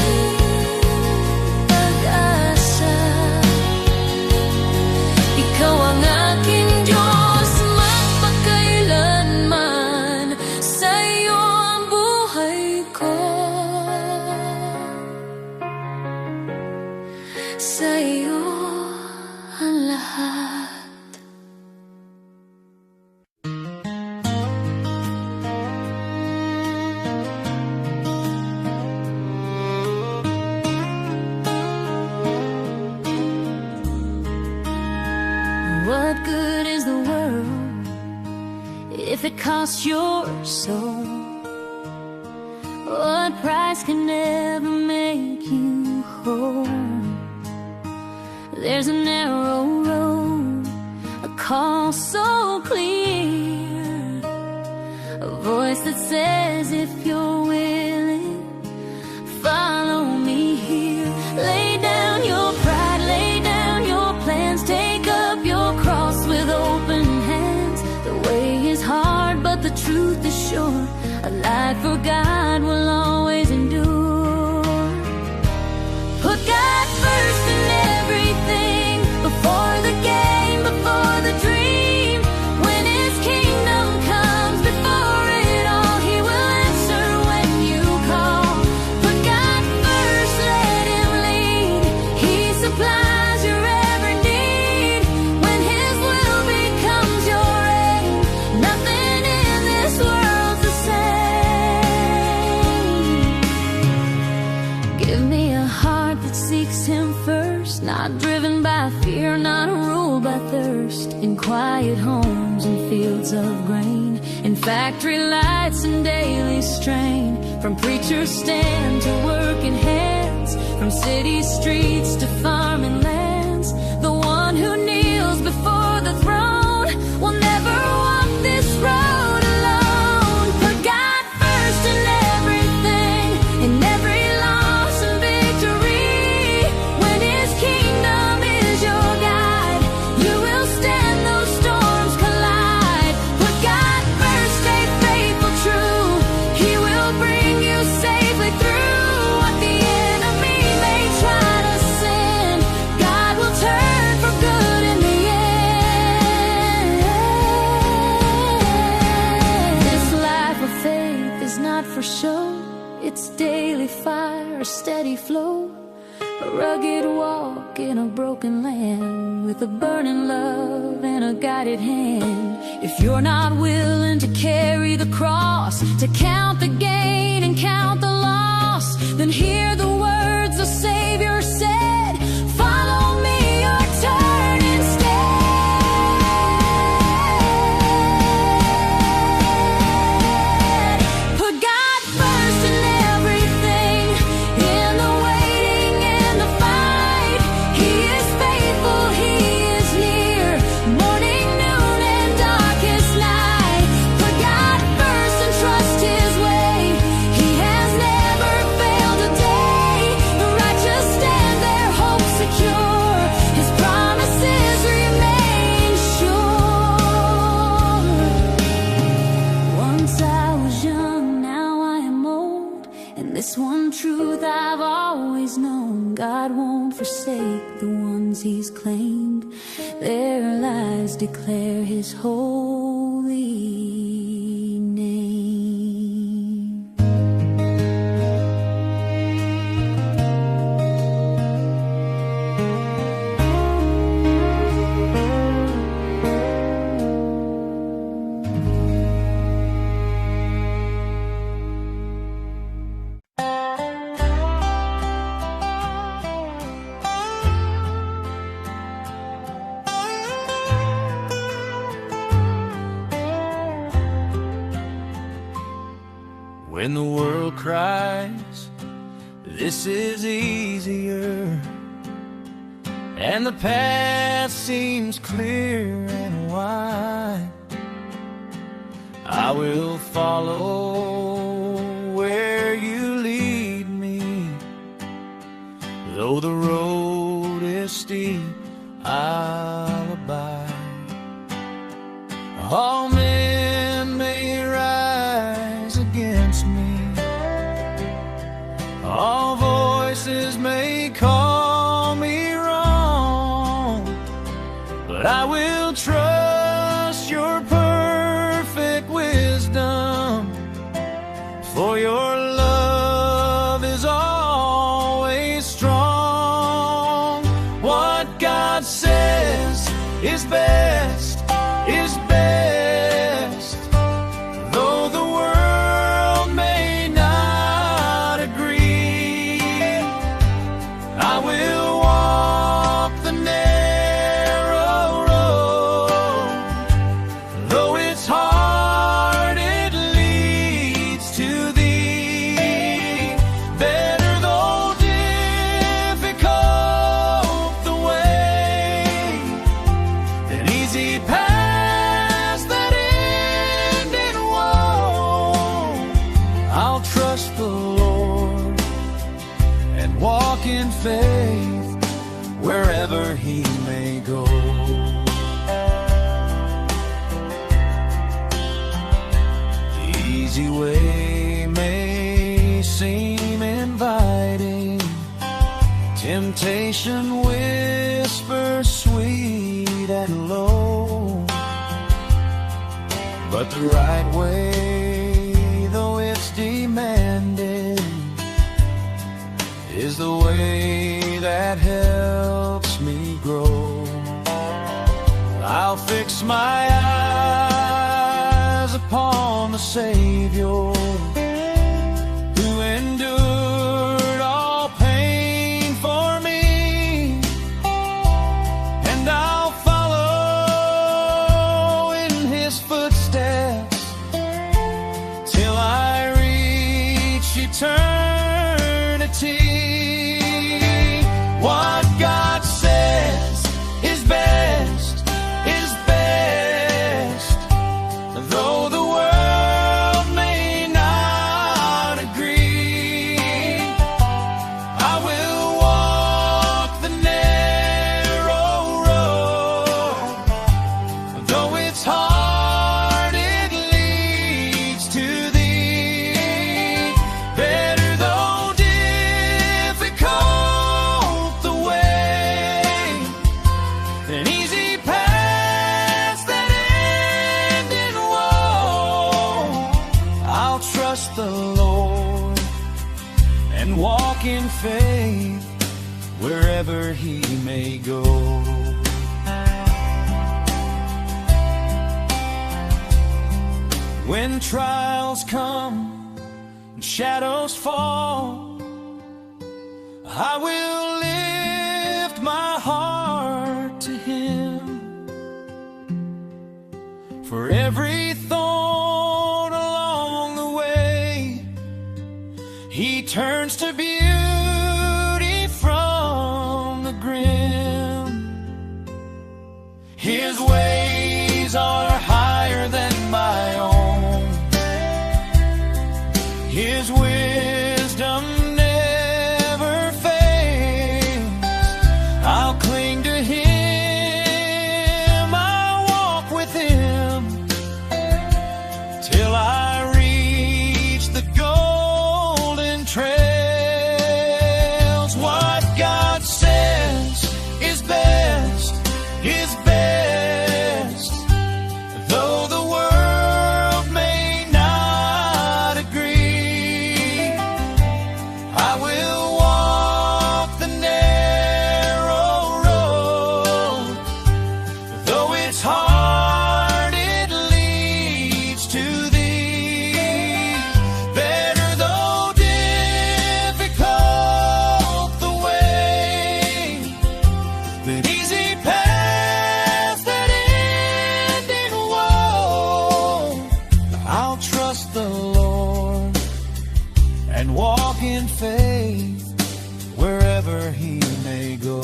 pag-asa, ikaw ang aking Diyos magpakailanman. Sa iyo ang buhay ko, sa iyo ang lahat. What good is the world if it costs your soul? What price can ever make you whole? There's a narrow road, a call so clear, a voice that says if you're willing, follow me here. Lay down your pride, lay down your plans, take up your cross with open hands. The way is hard, but the truth is sure. A life for God will always endure. Put God first in everything, before the game, before the dream. When His kingdom comes before it all, He will answer when you call. Put God first, let Him lead. He supplies your every need. When His will becomes your aim, nothing in this world's the same. Give me a heart that seeks Him first, not driven by fear, not ruled by thirst. In quiet homes and fields of grain, in factory lights and daily strain, from preacher's stand to working hands, from city streets to farming lands. The one who kneels before the throne will never walk this road alone. Put God first in everything, in every loss and victory. When His kingdom is your guide, you will stand those storms collide. Put God first, stay faithful, true. He will bring you safely through what the enemy may try to send. walk in a broken land with a burning love and a guided hand. If you're not willing to carry the cross, to count the gain and count the loss, then hear the words the Savior said, follow me or turn instead. Put God first in everything, in the waiting and the fight. He is faithful, He is near, morning, noon, and darkest night. Put God first and trust His way. He has never failed a day. The righteous stand their hope secure. His promises remain sure. Once I was young, now I am old, and this one truth I've always known: God won't forsake the ones He's claimed. Their lives declare His holy name. When the world cries, this is easier, and the path seems clear and wide, I will follow where you lead me. Though the road is steep, I'll abide. All men may rise against me, all voices may call me wrong, but I will trust your perfect wisdom, for your love is always strong. What God says is best, is best, though the world may not agree. I will walk the narrow road, though it's hard, it leads to thee. Better though difficult the way, than easy paths that end in woe. I'll trust the Lord and walk in faith wherever He may go. The easy way may seem inviting, temptation whispers sweet and low, but the right way, though it's demanding, is the way that helps me grow. I'll fix my eyes upon the Savior, who endured all pain for me, and I'll follow in His footsteps till I reach eternity. What God says is best, though the world may not he may go. When trials come and shadows fall, I will lift my heart to him. For every thorn along the way, he turns to beauty from the grim. His ways are higher than my own. His wisdom never fails. I'll cling to him, I'll walk with him till I reach the golden trails. What God says is best, is best, though the world may not agree. I will walk the narrow road, though it's hard, it leads to thee. Better though difficult the way, than easy paths that end in woe. I'll trust the Lord and walk in faith wherever he may go.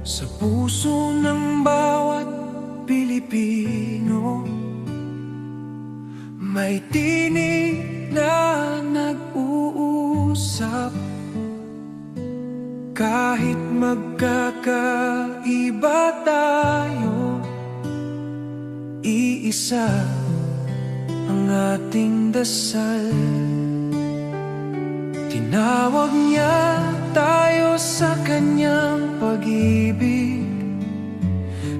Sa puso ng bawat Pilipino, may tinig na nag-uusap. Kahit magkakaiba tayo, iisa ang ating dasal. Tinawag niya tayo sa kanyang pag-ibig.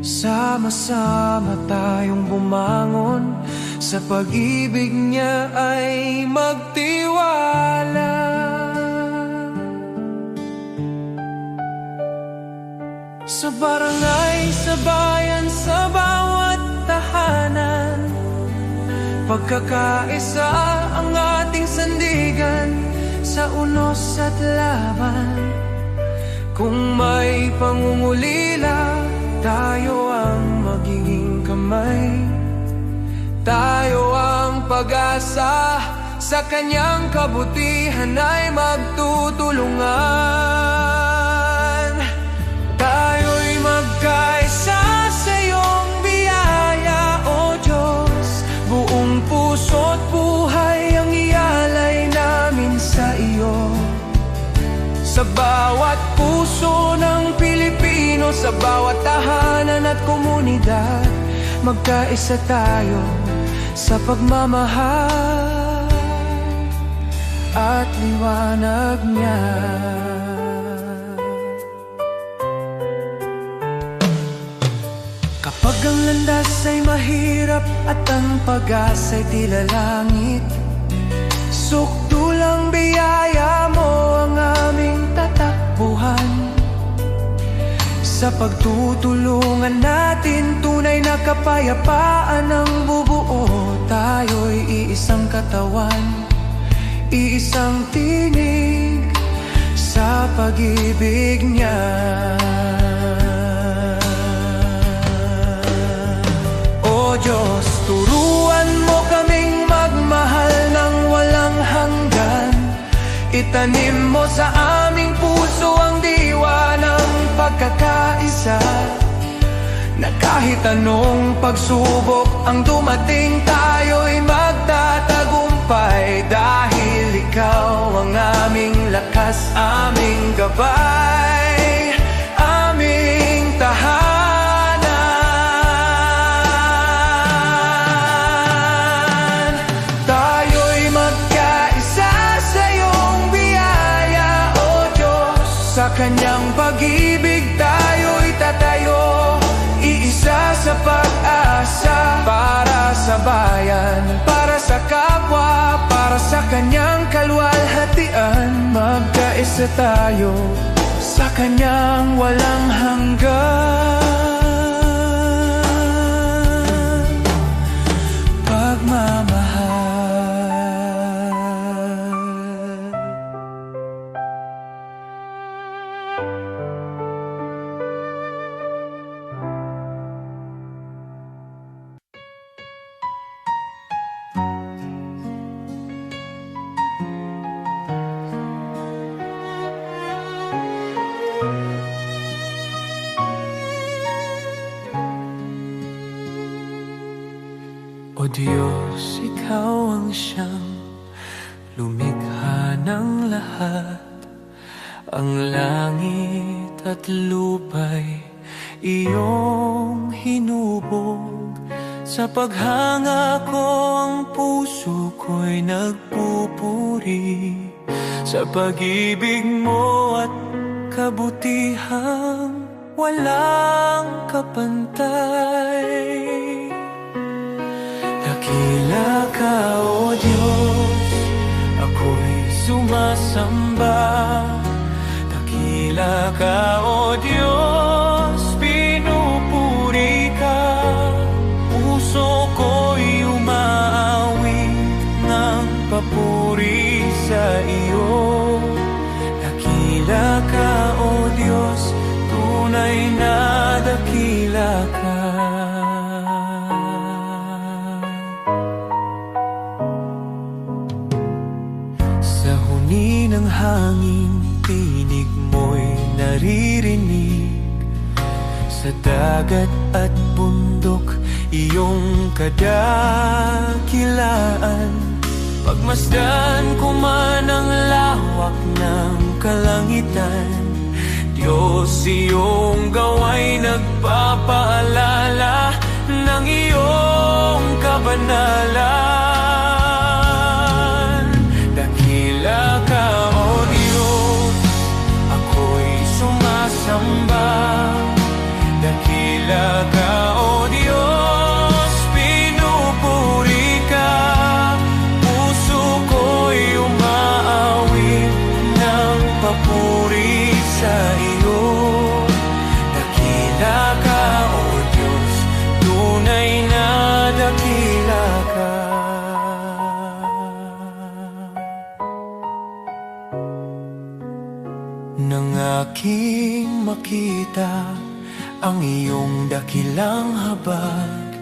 Sama-sama tayong bumangon, sa pag-ibig niya ay magtiwala. Sa barangay, sa bayan, sa bawat tahanan, pagkakaisa ang ating sandigan. Sa unos at laban, kung may pangungulila, tayo ang magiging kamay. Tayo ang pag-asa, sa kanyang kabutihan ay magtutulungan. Tayo'y magkaisa sa iyong biyaya, O Diyos. Buong puso't buhay ang ialay namin sa iyo. Sa bawat puso ng Pilipino, sa bawat tahanan at komunidad, magkaisa tayo sa pagmamahal at liwanag niya. Kapag ang landas ay mahirap at ang pag-asa'y tila langit, sukdulang biyaya mo ang aming tatakbuhan. Sa pagtutulungan natin, tunay na kapayapaan ang bubuo. Tayo'y iisang katawan, iisang tinig sa pag-ibig niya. O Diyos, turuan mo kaming magmahal ng walang hanggan. Itanim mo sa aming puso ang diwa ng pagkakaisa, na kahit anong pagsubok ang dumating, tayo'y magtatagumpay. Dahil ikaw ang aming lakas, aming gabay, aming tahanan. kanyang pag-ibig tayo'y tatayo, iisa sa pag-asa. Para sa bayan, para sa kapwa, para sa kanyang kaluwalhatian. Magkaisa tayo sa kanyang walang hanggan pagmamahal. O Diyos, Ikaw ang siyang lumikha ng lahat. Ang langit at lupa'y iyong hinubog. Sa paghanga ko ang puso ko'y nagpupuri sa pag-ibig mo at kabutihang walang kapantay. Dakila ka, O Diyos, ako'y sumasamba. Dakila ka, O Diyos, pinupuri ka. Puso ko'y umaawit ng papuri sa iyo. Dakila ka, O Diyos, tunay na dakila ka. Ng hangin, tinig mo'y naririnig. Sa dagat at bundok, iyong kadakilaan. Pagmasdan ko man ang lawak ng kalangitan, Diyos, iyong gawa'y nagpapaalala ng iyong kabanalan. Dakila ka, O Diyos, ako'y sumasamba. Dakila ka, O Diyos, pinupuri ka. Puso ko'y umaawit ng papuri sa iyo. Dakila ka, O Diyos, tunay na dakila ka. Nang aking makita ang iyong dakilang habag,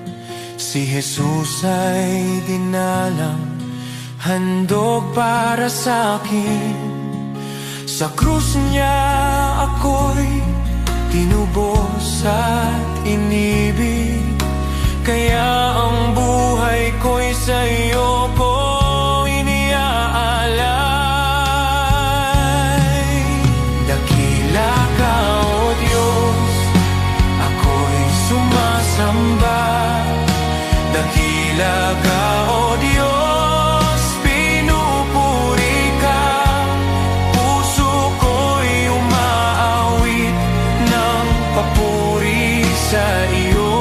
si Jesus ay dinalang, handog para sa akin. Sa krus niya ako'y tinubos at inibig, kaya ang buhay ko'y sa iyo ko iniaalay. Dakila ka, O Diyos, ako'y sumasamba. Dakila ka, O Diyos, pinupuri ka. Puso ko'y umaawit ng papuri sa iyo.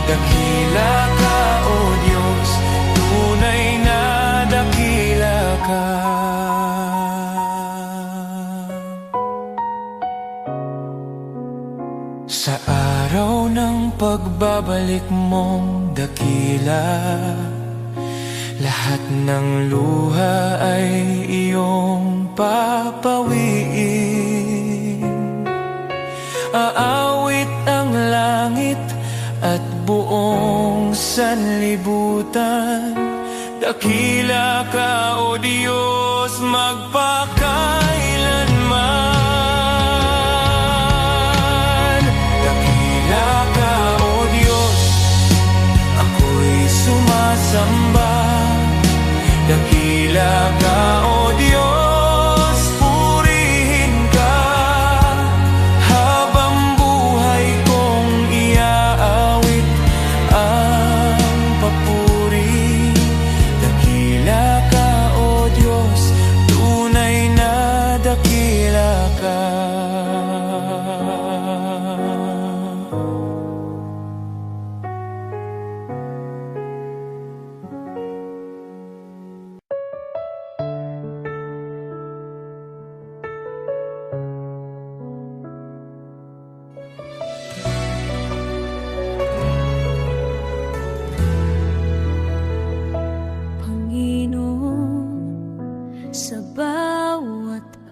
Dakila ka, O Diyos, tunay na dakila ka. Sa araw ng pagbabalik mong dakila, lahat ng luha ay iyong papawiin. Aawit ang langit at buong sanlibutan. Dakila ka, O Diyos, magpakailanman. Dakila ka, O Diyos, ako'y sumasamba. Dakila ka, O Diyos, purihin ka. Habang buhay kong iaawit ang papuri. Dakila ka, O Diyos, tunay na dakila ka.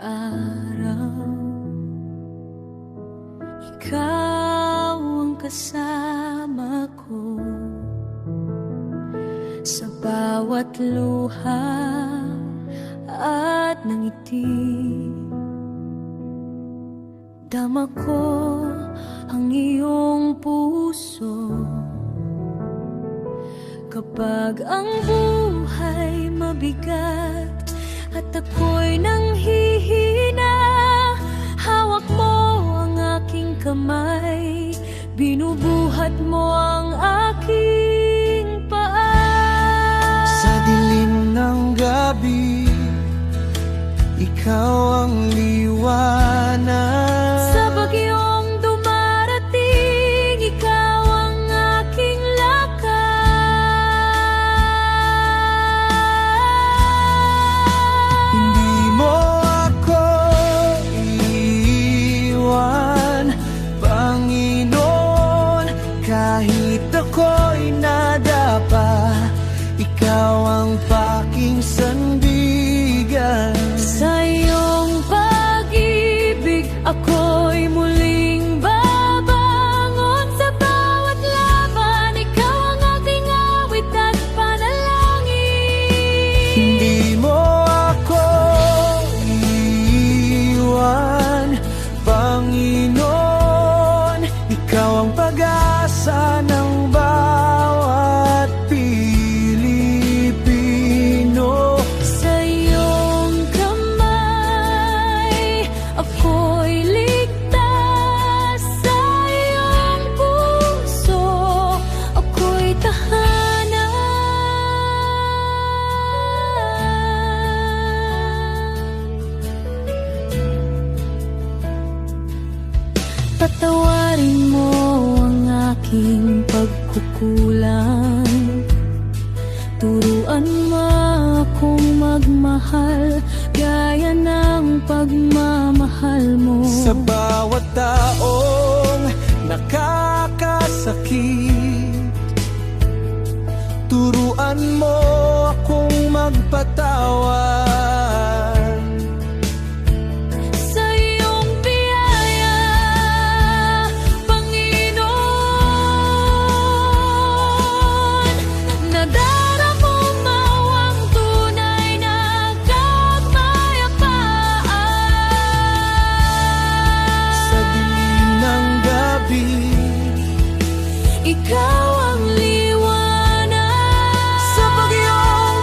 araw. Ikaw ang kasama ko sa bawat luha at ngiti. Dama ko ang iyong puso kapag ang buhay mabigat at ako'y nanghihina. Hawak mo ang aking kamay, binubuhat mo ang aking paa. Sa dilim ng gabi, ikaw ang liwanag. Sa bagyong dumarating, ikaw ang aking lakas. Hindi mo ako iiwan, Panginoon, kahit ako'y nadapa. Ikaw ang paking sandigan. Sa iyong pag-ibig, ako'y muling babangon. Sa bawat laban, ikaw ang aking awit at panalangin. Hindi mo ako iiwan, Panginoon. Ikaw ang pag-asa ng bawat Pilipino. Sa iyong kamay, ako'y ligtas. Sa iyong puso, ako'y tahanan. Patawarin mo ang aking pagkukulang. Turuan mo akong magmahal gaya ng pagmamahal mo. Sa bawat taong nakakasakit, turuan mo akong magpatawad. Sa iyong biyaya, Panginoon, nadarama mo ang tunay na kapayapaan. Sa dilim ng gabi, Ikaw ang liwanag. sa bagyong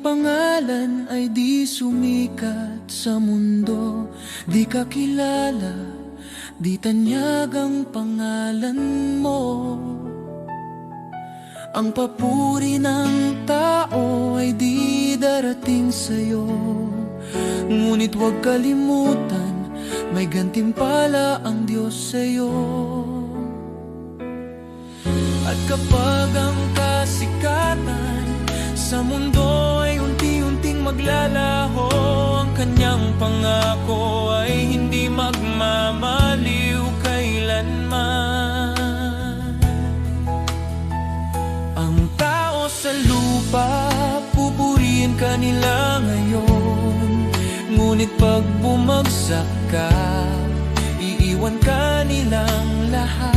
pangalan ay di sumikat sa mundo, di ka kilala, di tanyag ang pangalan mo. Ang papuri ng tao ay di darating sa'yo, ngunit huwag kalimutan, may gantimpala ang Diyos sa'yo. At kapag ang kasikatan sa mundo ay unti-unting maglalaho, ang kanyang pangako ay hindi magmamaliw kailanman. Ang tao sa lupa, pupurihin ka nila ngayon, ngunit pag bumagsak ka, iiwan ka nilang lahat.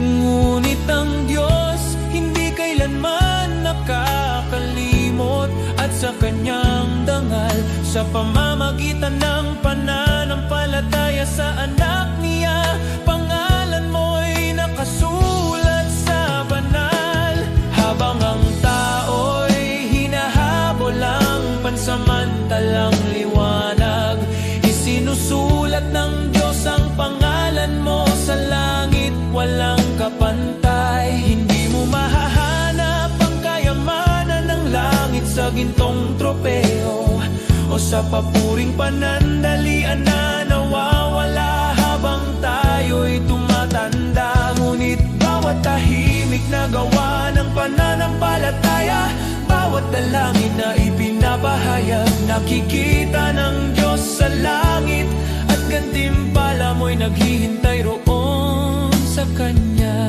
Ngunit ang Diyos hindi kailanman nakakalimot, at sa kanyang dangal, sa pamamagitan ng pananampalataya sa anak niya, pangalan mo'y nakasulat sa banal. Habang ang tao'y hinahabol ang pansamantalang liwanag, isinusulat ng Diyos ang pangalan mo sa langit, walang kapantay. Hindi mo mahahanap ang kayamanan ng langit sa gintong tropeo o sa papuring panandalian na nawawala habang tayo'y tumatanda. Ngunit bawat tahimik na gawa ng pananampalataya, bawat dalangin na ipinapahayag, nakikita ng Diyos sa langit, at gantimpala mo'y naghihintay roon sa Kanya.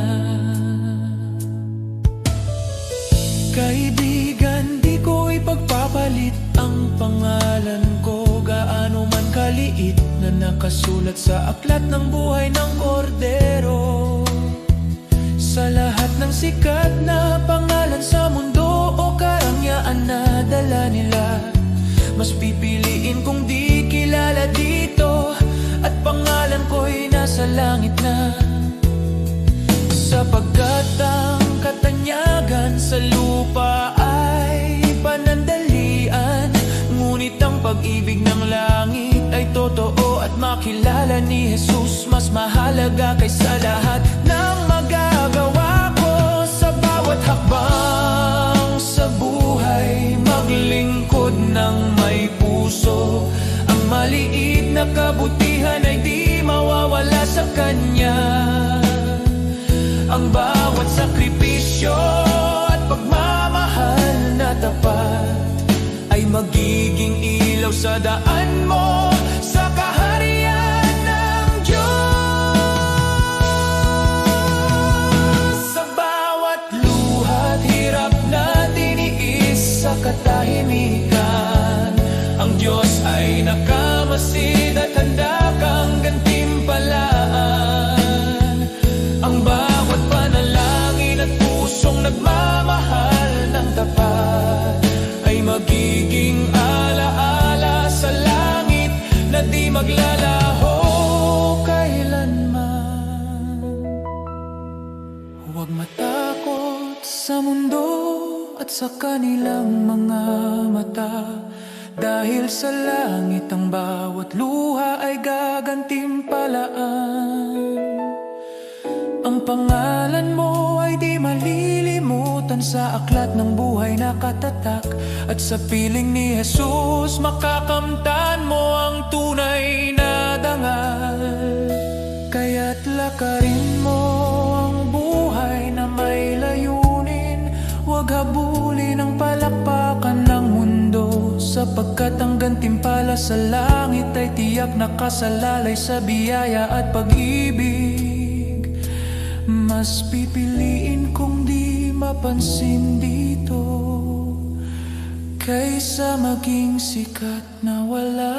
Kaibigan, di ko ipagpapalit ang pangalan ko, gaano man kaliit, na nakasulat sa aklat ng buhay ng Kordero. Sa lahat ng sikat na pangalan sa mundo o karangyaan na dala nila, mas pipiliin kong di kilala dito, at pangalan ko'y nasa langit na. Sapagkat ang katanyagan sa lupa ay panandalian, ngunit ang pag-ibig ng langit ay totoo, at makilala ni Jesus mas mahalaga kaysa lahat ng magagawa ko. Sa bawat hakbang sa buhay, maglingkod ng may puso, ang maliit na kabutihan ay di mawawala sa Kanya. Ang bawat sakripisyo at pagmamahal na tapat ay magiging ilaw sa daan mo sa kaharian ng Diyos. Sa bawat luha't hirap na tiniis sa katahimikan, ang Diyos ay nakamasid at handa kang gantimpalaan. Ang bawat panalangin at pusong nagmamahal ng tapat ay magiging alaala sa langit na di maglalaho kailanman. Huwag matakot sa mundo at sa kanilang mga mata, dahil sa langit ang bawat luha ay gagantimpalaan. Ang pangalan mo ay di malilimutan sa aklat ng buhay na katatak, at sa piling ni Jesus makakamtan mo ang tunay na dangal. Kaya't lakarin mo ang buhay na may layunin, huwag habulin ang palakpakan ng mundo, sapagkat ang gantimpala sa langit ay tiyak nakasalalay sa biyaya at pag-ibig. Mas pipiliin kong di mapansin dito, kaysa maging sikat na wala